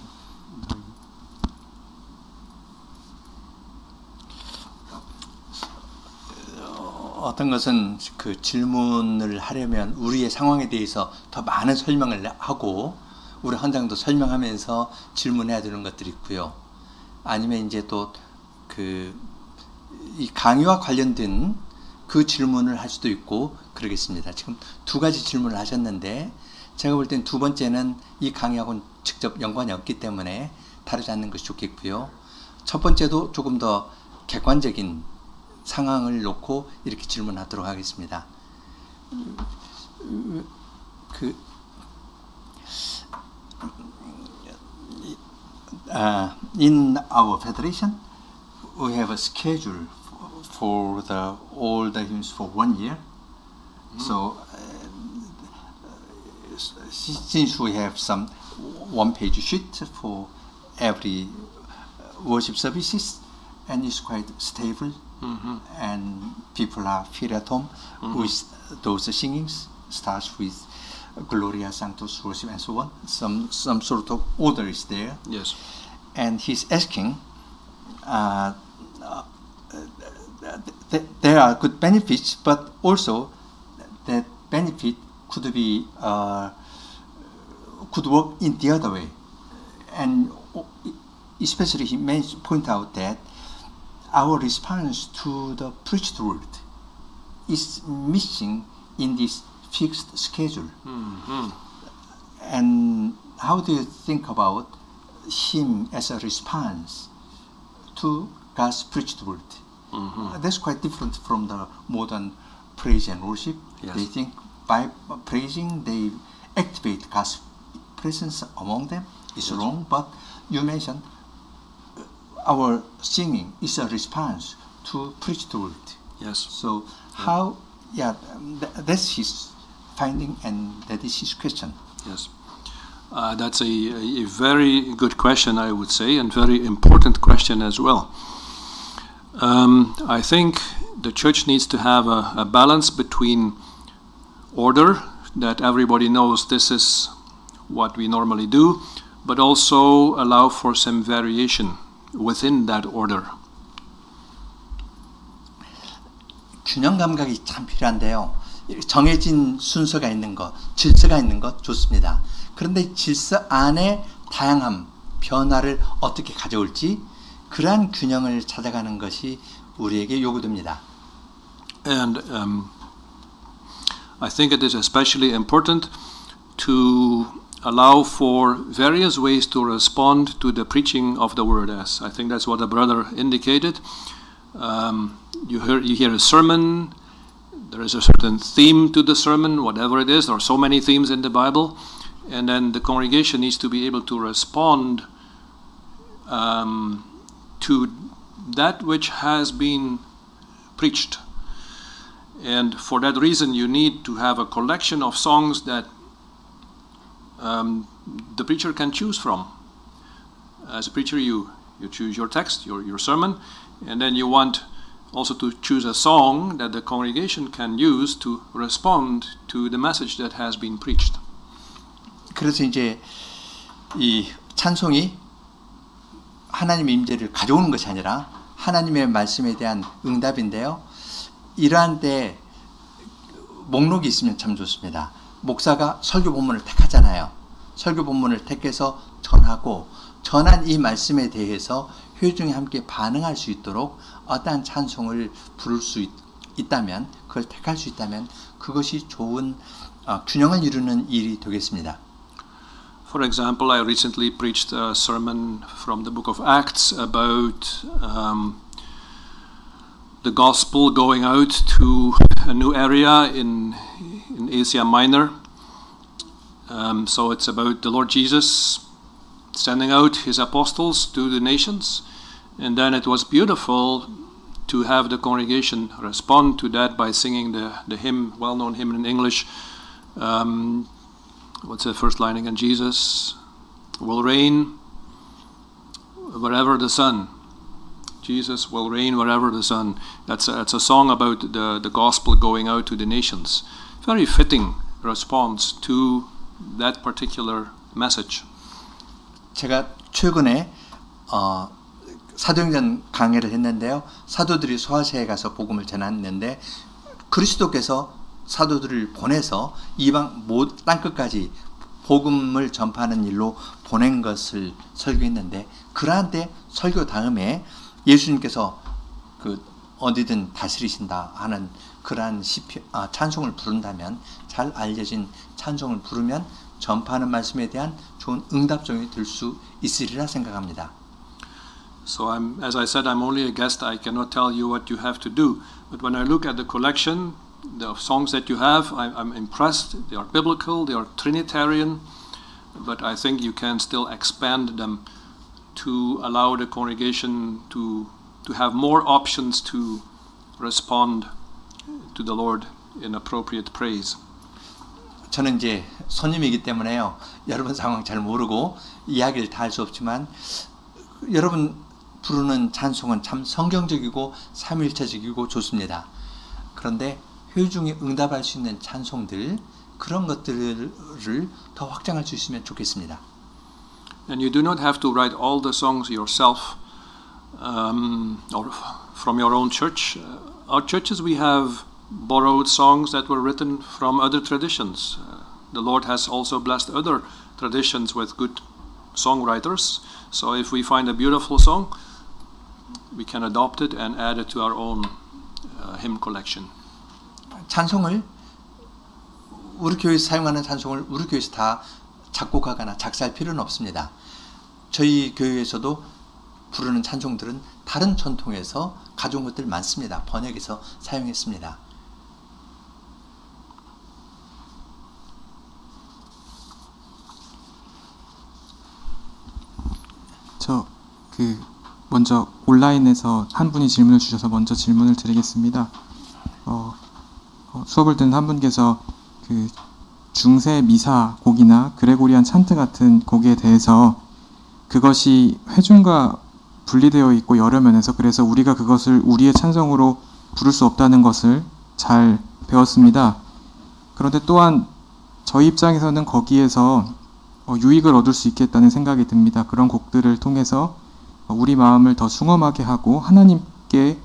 어떤 것은 그 질문을 하려면 우리의 상황에 대해서 더 많은 설명을 하고 우리 헌장도 설명하면서 질문해야 되는 것들이 있고요. 아니면 이제 또 이 강의와 관련된 그 질문을 할 수도 있고 그러겠습니다. 지금 두 가지 질문을 하셨는데 제가 볼 땐 두 번째는 이 강의하고는 직접 연관이 없기 때문에 다루지 않는 것이 좋겠고요. 첫 번째도 조금 더 객관적인 상황을 놓고 이렇게 질문하도록 하겠습니다. In our federation, we have a schedule for all the hymns for 1 year. So, since we have some one-page sheet for every worship services, and it's quite stable, and people are feel at home with those singings. Starts with Gloria, Sanctus, worship, and so on. Some sort of order is there. Yes. And he's asking, there are good benefits, but also that benefit could be could work in the other way. And especially he may point out that our response to the preached word is missing in this fixed schedule. Mm-hmm. And how do you think about him as a response to God's preached word? Mm-hmm. That's quite different from the modern praise and worship. Yes. They think by praising they activate God's presence among them. It's Yes. wrong, but you mentioned our singing is a response to preached word. Yes. So how, that's his finding and that is his question. Yes. That's a very good question, I would say, and very important question as well. I think the church needs to have a balance between order, that everybody knows this is what we normally do, but also allow for some variation within that order. 균형 감각이 참 필요한데요. 정해진 순서가 있는 것, 질서가 있는 것 좋습니다. 그런데 질서 안에 다양함, 변화를 어떻게 가져올지 그러한 균형을 찾아가는 것이 우리에게 요구됩니다. And I think it is especially important to allow for various ways to respond to the preaching of the word. As I think that's what the brother indicated. You hear a sermon. There is a certain theme to the sermon, whatever it is. There are so many themes in the Bible, and then the congregation needs to be able to respond to that which has been preached. And for that reason, you need to have a collection of songs that the preacher can choose from. As a preacher, you choose your text, your sermon, and then you want also to choose a song that the congregation can use to respond to the message that has been preached. 그래서 이제 이 찬송이 하나님의 임재를 가져오는 것이 아니라 하나님의 말씀에 대한 응답인데요. 이러한 때 목록이 있으면 참 좋습니다. 목사가 설교 본문을 택하잖아요. 설교 본문을 택해서 전하고 전한 이 말씀에 대해서 회중이 함께 반응할 수 있도록 어떠한 찬송을 부를 수 있다면, 그걸 택할 수 있다면 그것이 좋은 균형을 이루는 일이 되겠습니다. For example, I recently preached a sermon from the book of Acts about the gospel going out to a new area in Asia Minor. So it's about the Lord Jesus sending out his apostles to the nations. And then it was beautiful to have the congregation respond to that by singing the hymn, well-known hymn in English. What's the first line again? Jesus will reign wherever the sun. Jesus will reign wherever the sun. It's a song about the gospel going out to the nations. Very fitting response to that particular message. 제가 최근에 사도행전 강해를 했는데요. 사도들이 소아시아에 가서 복음을 전했는데 그리스도께서 사도들을 보내서 이방 땅끝까지 복음을 전파하는 일로 보낸 것을 설교했는데 그러한 때 설교 다음에 예수님께서 그 어디든 다스리신다 하는 그러한 찬송을 부른다면 잘 알려진 찬송을 부르면 전파하는 말씀에 대한 좋은 응답종이 될 수 있으리라 생각합니다. So as I said, I'm only a guest. I cannot tell you what you have to do. But when I look at the collection, the songs that you have, I'm impressed. They are biblical, they are Trinitarian, but I think you can still expand them to allow the congregation to have more options to respond to the Lord in appropriate praise. 저는 이제 손님이기 때문에요. 여러분 상황 잘 모르고 이야기를 다 할 수 없지만 여러분 부르는 찬송은 참 성경적이고 삼위일체적이고 좋습니다. 그런데 회중이 응답할 수 있는 찬송들 그런 것들을 더 확장할 수 있으면 좋겠습니다. And you do not have to write all the songs yourself or from your own church. Our churches, we have borrowed songs that were written from other traditions. The Lord has also blessed other traditions with good songwriters. So if we find a beautiful song, we can adopt it and add it to our own hymn collection. 찬송을 우리 교회에서 사용하는 찬송을 우리 교회에서 다 작곡하거나 작사할 필요는 없습니다. 저희 교회에서도 부르는 찬송들은 다른 전통에서 가져온 것들 많습니다. 번역해서 사용했습니다. 먼저 온라인에서 한 분이 질문을 주셔서 먼저 질문을 드리겠습니다. 수업을 듣는 한 분께서 중세 미사 곡이나 그레고리안 찬트 같은 곡에 대해서 그것이 회중과 분리되어 있고 여러 면에서 그래서 우리가 그것을 우리의 찬송으로 부를 수 없다는 것을 잘 배웠습니다. 그런데 또한 저희 입장에서는 거기에서 유익을 얻을 수 있겠다는 생각이 듭니다. 그런 곡들을 통해서 우리 마음을 더 숭엄하게 하고 하나님께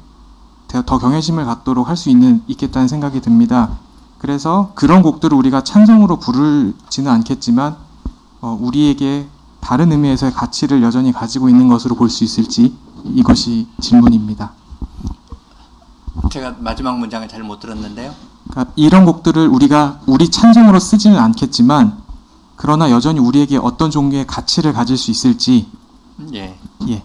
더 경외심을 갖도록 할 수 있겠다는 생각이 듭니다. 그래서 그런 곡들을 우리가 찬송으로 부르지는 않겠지만 우리에게 다른 의미에서의 가치를 여전히 가지고 있는 것으로 볼 수 있을지 이것이 질문입니다. 제가 마지막 문장을 잘 못 들었는데요. 그러니까 이런 곡들을 우리가 우리 찬송으로 쓰지는 않겠지만 그러나 여전히 우리에게 어떤 종류의 가치를 가질 수 있을지. 예. 예.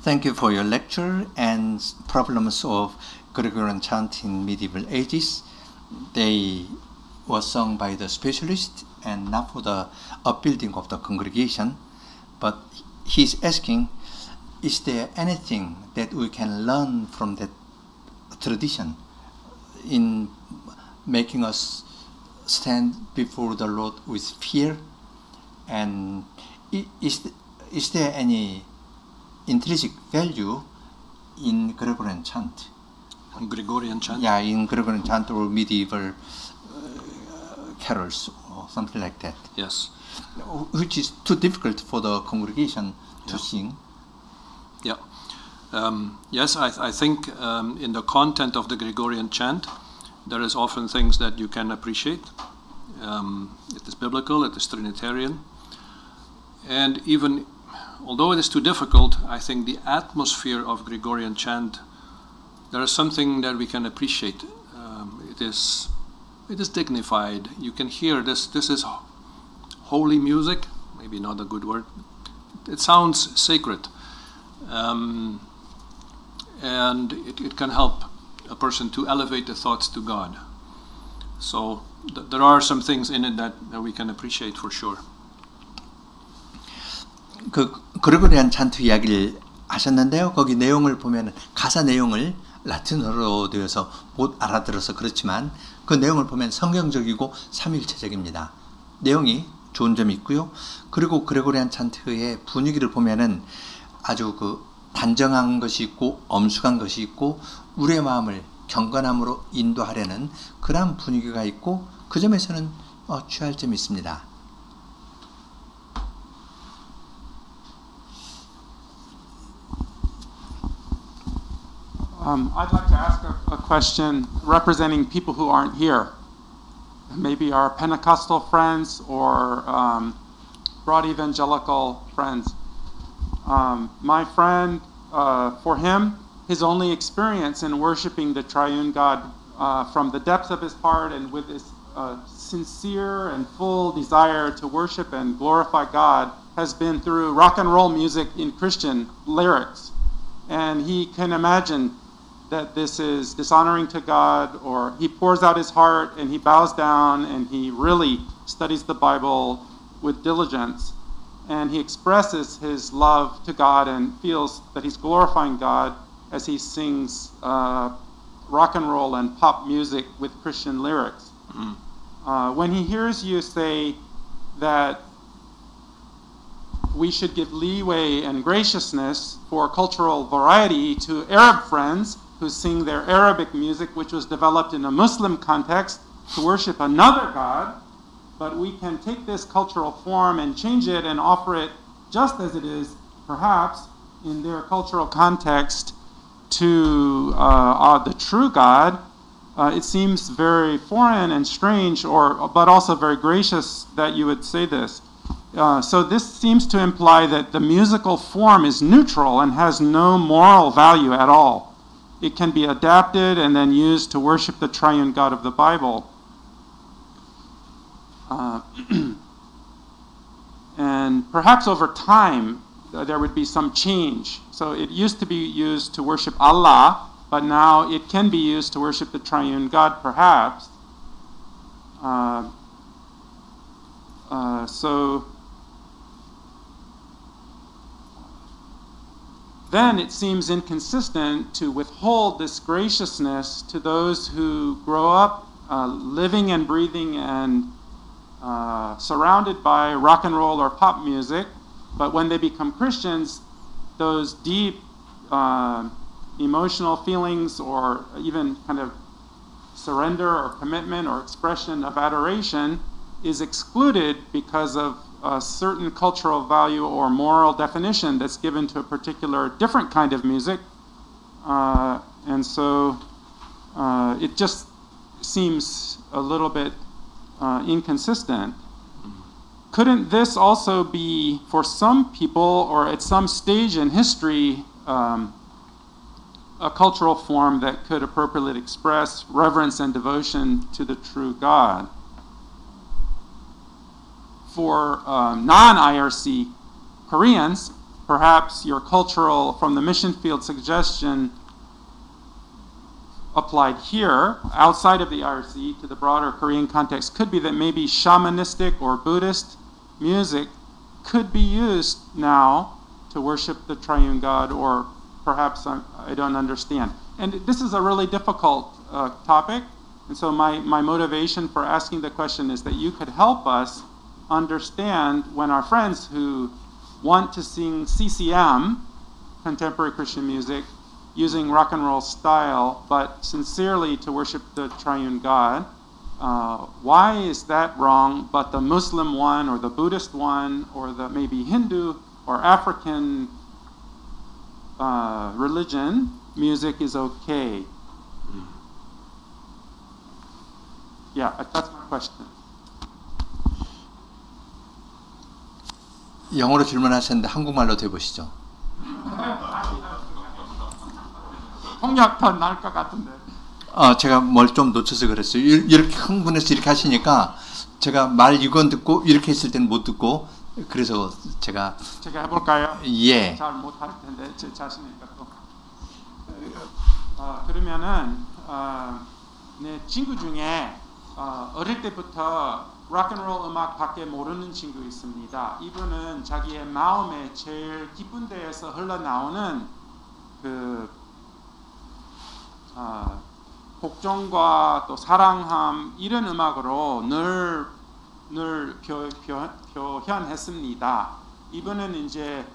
Thank you for your lecture and problems of Gregorian chant in medieval ages. They were sung by the specialist and not for the upbuilding of the congregation. But he's asking, is there anything that we can learn from that tradition in making us stand before the Lord with fear? And is there any intrinsic value in Gregorian chant? Gregorian chant? Yeah, in Gregorian chant or medieval carols or something like that. Yes. Which is too difficult for the congregation to sing. Yeah. Yes, I think in the content of the Gregorian chant, there is often things that you can appreciate. It is biblical, it is Trinitarian. And even, although it is too difficult, I think the atmosphere of Gregorian chant, there is something that we can appreciate. It is dignified. You can hear this is holy music, maybe not a good word. It sounds sacred. And it can help a person to elevate the thoughts to God. So there are some things in it that we can appreciate for sure. 그 그레고리안 찬트 이야기를 하셨는데요. 거기 내용을 보면 가사 내용을 라틴어로 되어서 못 알아들어서 그렇지만 그 내용을 보면 성경적이고 삼위일체적입니다. 내용이 좋은 점이 있고요. 그리고 그레고리안 찬트의 분위기를 보면은 아주 단정한 것이 있고 엄숙한 것이 있고 우리의 마음을 경건함으로 인도하려는 그런 분위기가 있고 그 점에서는 취할 점이 있습니다. I'd like to ask a question representing people who aren't here. Maybe our Pentecostal friends or broad evangelical friends. My friend, for him, his only experience in worshiping the triune God from the depths of his heart and with his sincere and full desire to worship and glorify God has been through rock and roll music in Christian lyrics. And he can imagine that this is dishonoring to God, or he pours out his heart and he bows down and he really studies the Bible with diligence. And he expresses his love to God and feels that he's glorifying God as he sings rock and roll and pop music with Christian lyrics. When he hears you say that we should give leeway and graciousness for cultural variety to Arab friends who sing their Arabic music, which was developed in a Muslim context, to worship another God, but we can take this cultural form and change it and offer it just as it is, perhaps in their cultural context, to the true God. It seems very foreign and strange, but also very gracious that you would say this. So this seems to imply that the musical form is neutral and has no moral value at all. It can be adapted and then used to worship the triune God of the Bible. And perhaps over time there would be some change. So it used to be used to worship Allah, but now it can be used to worship the triune God, perhaps. So then it seems inconsistent to withhold this graciousness to those who grow up living and breathing and surrounded by rock and roll or pop music, but when they become Christians, those deep emotional feelings or even kind of surrender or commitment or expression of adoration is excluded because of a certain cultural value or moral definition that's given to a particular different kind of music. And so it just seems a little bit inconsistent. Couldn't this also be, for some people or at some stage in history, a cultural form that could appropriately express reverence and devotion to the true God? For non-IRC Koreans, perhaps your cultural, from the mission field suggestion applied here, outside of the IRC to the broader Korean context, could be that maybe shamanistic or Buddhist music could be used now to worship the triune God, or perhaps I don't understand. And this is a really difficult topic, and so my motivation for asking the question is that you could help us understand when our friends who want to sing CCM, contemporary Christian music, using rock and roll style, but sincerely to worship the triune God, why is that wrong, but the Muslim one or the Buddhist one or the maybe Hindu or African religion music is okay? Yeah, that's my question. 영어로 질문하셨는데 한국말로 돼보시죠. 통역 더 나을 것 같은데. 제가 뭘 좀 놓쳐서 그랬어요. 이렇게 흥분해서 이렇게 하시니까 제가 말 이건 듣고 이렇게 했을 때는 못 듣고, 그래서 제가 해볼까요? 예. 잘 못할 텐데 제 자신이니까 또. 그러면은 내 친구 중에 어릴 때부터 락앤롤 음악밖에 모르는 친구 있습니다. 이분은 자기의 마음에 제일 깊은 데에서 흘러나오는 그 복종과 또 사랑함 이런 음악으로 늘 표현했습니다. 이분은 이제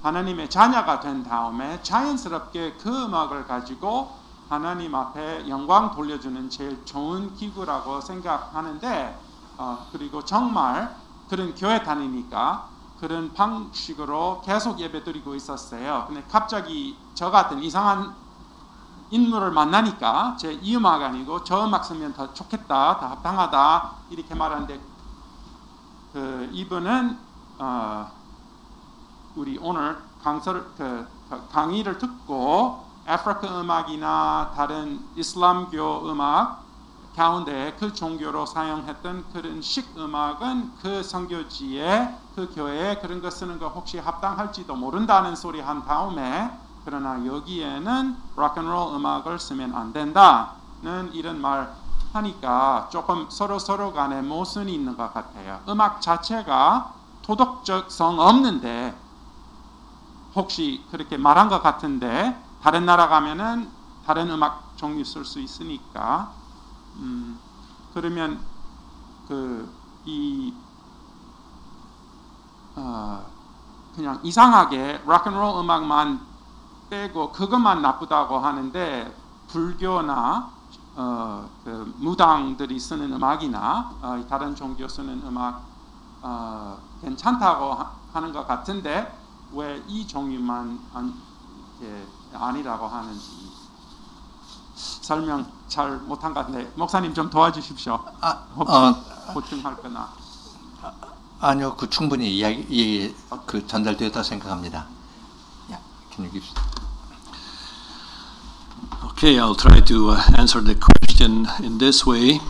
하나님의 자녀가 된 다음에 자연스럽게 그 음악을 가지고 하나님 앞에 영광 돌려주는 제일 좋은 기구라고 생각하는데, 그리고 정말 그런 교회 다니니까 그런 방식으로 계속 예배 드리고 있었어요. 근데 갑자기 저 같은 이상한 인물을 만나니까 제 이 음악 아니고 저 음악 쓰면 더 좋겠다, 더 합당하다 이렇게 말하는데, 이분은 우리 오늘 강의를 듣고 아프리카 음악이나 다른 이슬람교 음악 가운데 그 종교로 사용했던 그런 식 음악은 그 선교지에 그 교회에 그런 거 쓰는 거 혹시 합당할지도 모른다는 소리 한 다음에, 그러나 여기에는 락앤롤 음악을 쓰면 안 된다는 이런 말 하니까 조금 서로 간에 모순이 있는 것 같아요. 음악 자체가 도덕적성 없는데 혹시 그렇게 말한 것 같은데 다른 나라 가면은 다른 음악 종류 쓸 수 있으니까, 그러면 그냥 이상하게 락앤롤 음악만 빼고 그것만 나쁘다고 하는데 불교나 그 무당들이 쓰는 음악이나 다른 종교 쓰는 음악 괜찮다고 하는 것 같은데 왜 이 종류만 아니라고 하는지 설명 잘 못한 것 같은데 목사님 좀 도와주십시오. 보충할 거나. 아니요, 그 충분히 이야기 그 전달되었다고 생각합니다. Yeah, can you give? Okay, I'll try to answer the question in this way.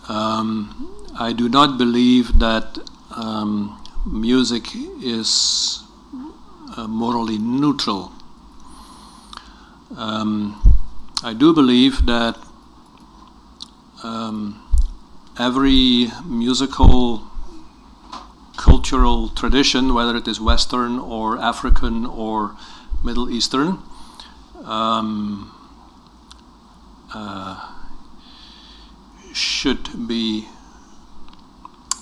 I do not believe that music is morally neutral. I do believe that every musical cultural tradition, whether it is Western or African or Middle Eastern, should be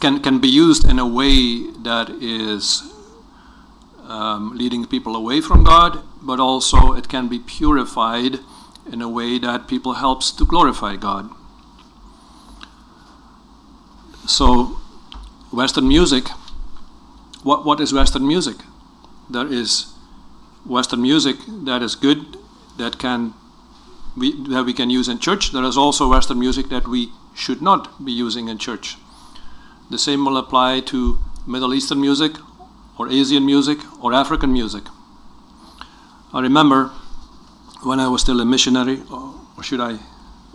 can be used in a way that is leading people away from God, but also it can be purified in a way that people helps to glorify God. So, Western music. What is Western music? There is Western music that is good, that we can use in church. There is also Western music that we should not be using in church. The same will apply to Middle Eastern music, or Asian music, or African music. I remember when I was still a missionary, or should I?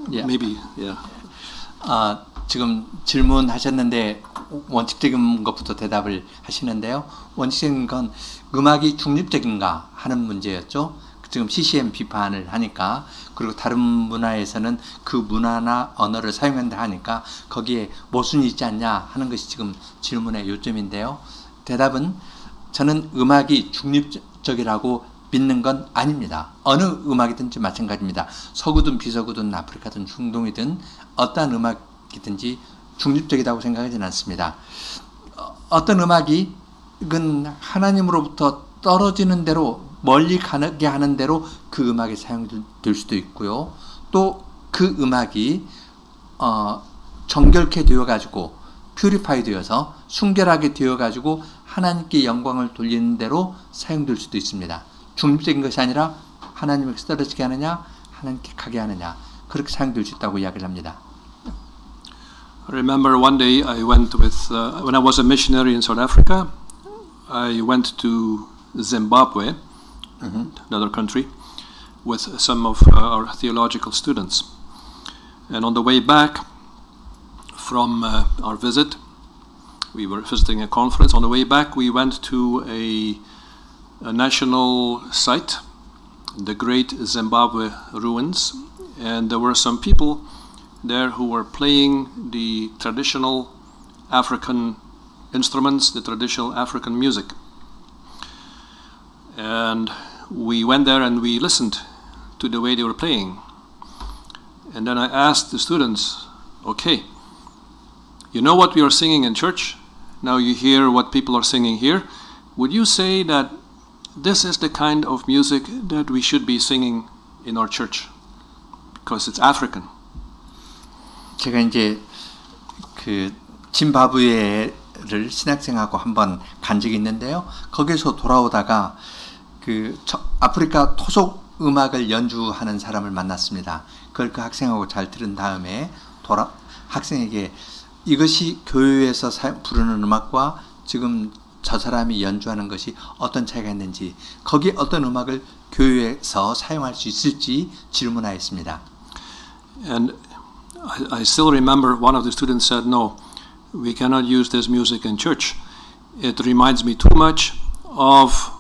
Yeah. Maybe, yeah. 지금 질문하셨는데 원칙적인 것부터 대답을 하시는데요. 원칙적인 건 음악이 중립적인가 하는 문제였죠. 지금 CCM 비판을 하니까, 그리고 다른 문화에서는 그 문화나 언어를 사용한다 하니까 거기에 모순이 있지 않냐 하는 것이 지금 질문의 요점인데요. 대답은 저는 음악이 중립적이라고 믿는 건 아닙니다. 어느 음악이든지 마찬가지입니다. 서구든 비서구든 아프리카든 중동이든 어떠한 음악이든지 중립적이라고 생각하지는 않습니다. 어떤 음악이 이건 하나님으로부터 떨어지는 대로, 멀리 가게 하는 대로 그 음악이 사용될 수도 있고요. 또 그 음악이 정결케 되어가지고 퓨리파이 되어서 순결하게 되어가지고 하나님께 영광을 돌리는 대로 사용될 수도 있습니다. 중립적인 것이 아니라 하나님에게서 떨어지게 하느냐, 하나님께 가게 하느냐, 그렇게 사용될 수 있다고 이야기를 합니다. I remember one day I went with, when I was a missionary in South Africa, I went to Zimbabwe, another country, with some of our theological students. And on the way back from our visit, we were visiting a conference. On the way back, we went to a national site, the Great Zimbabwe Ruins, and there were some people there who were playing the traditional African instruments, the traditional African music. And we went there and we listened to the way they were playing. And then I asked the students, okay, you know what we are singing in church? Now you hear what people are singing here. Would you say that this is the kind of music that we should be singing in our church? Because it's African. 제가 이제 그 짐바브웨를 신학생하고 한번 간 적이 있는데요. 거기서 돌아오다가 그 아프리카 토속 음악을 연주하는 사람을 만났습니다. 그걸 그 학생하고 잘 들은 다음에 학생에게 이것이 교회에서 부르는 음악과 지금 저 사람이 연주하는 것이 어떤 차이가 있는지, 거기에 어떤 음악을 교회에서 사용할 수 있을지 질문하였습니다. And I still remember one of the students said, no, we cannot use this music in church. It reminds me too much of,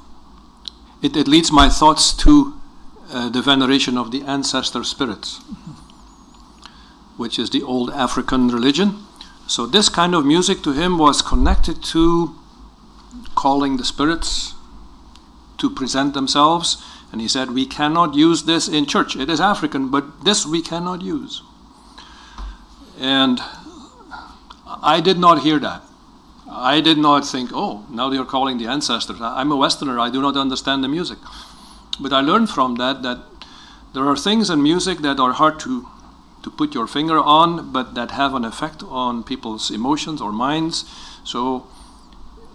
it leads my thoughts to the veneration of the ancestor spirits, which is the old African religion. So this kind of music to him was connected to calling the spirits to present themselves. And he said, we cannot use this in church. It is African, but this we cannot use. And I did not hear that. I did not think, oh, now they are calling the ancestors. I'm a Westerner, I do not understand the music. But I learned from that there are things in music that are hard to to put your finger on, but that have an effect on people's emotions or minds. So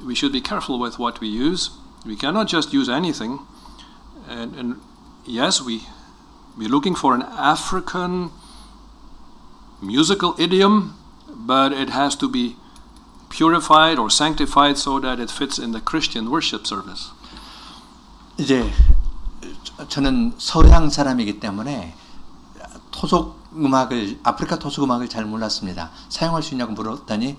we should be careful with what we use. We cannot just use anything. And yes, we're looking for an African musical idiom, but it has to be purified or sanctified so that it fits in the Christian worship service. 이제 저는 서양 사람이기 때문에 토속 음악을 아프리카 토속 음악을 잘 몰랐습니다. 사용할 수 있냐고 물었더니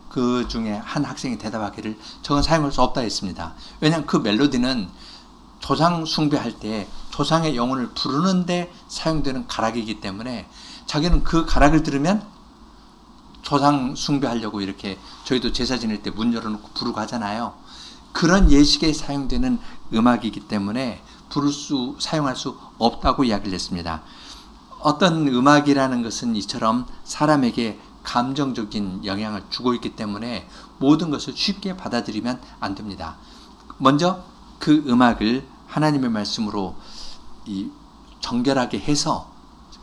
그 중에 한 학생이 대답하기를 저건 사용할 수 없다 했습니다. 왜냐하면 그 멜로디는 조상 숭배할 때 조상의 영혼을 부르는데 사용되는 가락이기 때문에 자기는 그 가락을 들으면 조상 숭배하려고 이렇게 저희도 제사 지낼 때 문 열어놓고 부르고 하잖아요. 그런 예식에 사용되는 음악이기 때문에 사용할 수 없다고 이야기를 했습니다. 어떤 음악이라는 것은 이처럼 사람에게 감정적인 영향을 주고 있기 때문에 모든 것을 쉽게 받아들이면 안 됩니다. 먼저 그 음악을 하나님의 말씀으로 정결하게 해서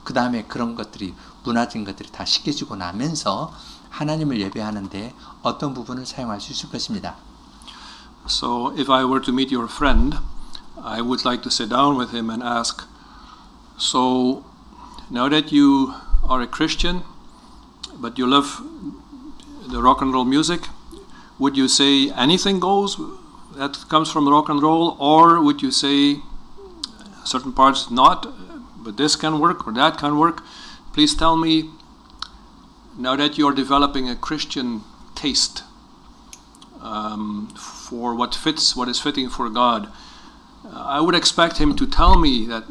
그 다음에 그런 것들이 문화적인 것들이 다 씻겨지고 나면서 하나님을 예배하는데 어떤 부분을 사용할 수 있을 것입니다. So if I were to meet your friend, I would like to sit down with him and ask, so now that you are a Christian, but you love the rock and roll music, would you say anything goes that comes from rock and roll, or would you say certain parts not, but this can work or that can work? Please tell me, now that you are developing a Christian taste for what is fitting for God, I would expect him to tell me that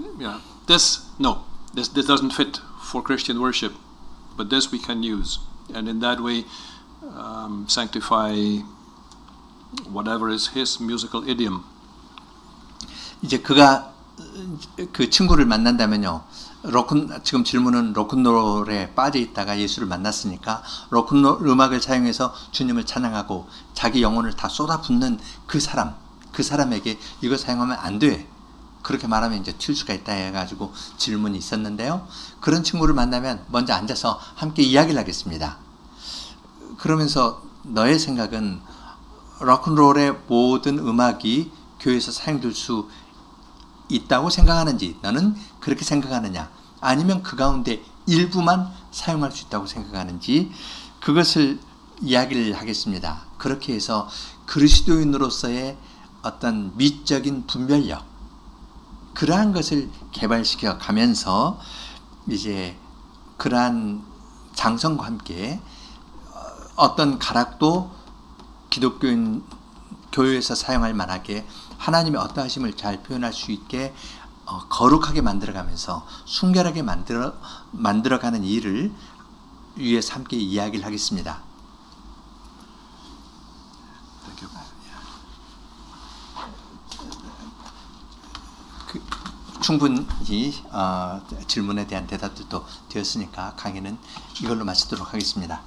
this doesn't fit for Christian worship, but this we can use, and in that way sanctify whatever is his musical idiom. 이제 그가 그 친구를 만난다면요. 지금 질문은 로큰롤에 빠져 있다가 예수를 만났으니까 로큰롤 음악을 사용해서 주님을 찬양하고 자기 영혼을 다 쏟아붓는 그 사람에게 이거 사용하면 안 돼. 그렇게 말하면 이제 튈 수가 있다 해가지고 질문이 있었는데요. 그런 친구를 만나면 먼저 앉아서 함께 이야기를 하겠습니다. 그러면서 너의 생각은 로큰롤의 모든 음악이 교회에서 사용될 수 있다고 생각하는지, 너는 그렇게 생각하느냐, 아니면 그 가운데 일부만 사용할 수 있다고 생각하는지, 그것을 이야기를 하겠습니다. 그렇게 해서 그리스도인으로서의 어떤 미적인 분별력, 그러한 것을 개발시켜 가면서 이제 그러한 장성과 함께 어떤 가락도 기독교인 교회에서 사용할 만하게 하나님의 어떠하심을 잘 표현할 수 있게 거룩하게 만들어가면서 순결하게 만들어가는 일을 위해서 함께 이야기를 하겠습니다. 충분히 질문에 대한 대답들도 되었으니까 강의는 이걸로 마치도록 하겠습니다.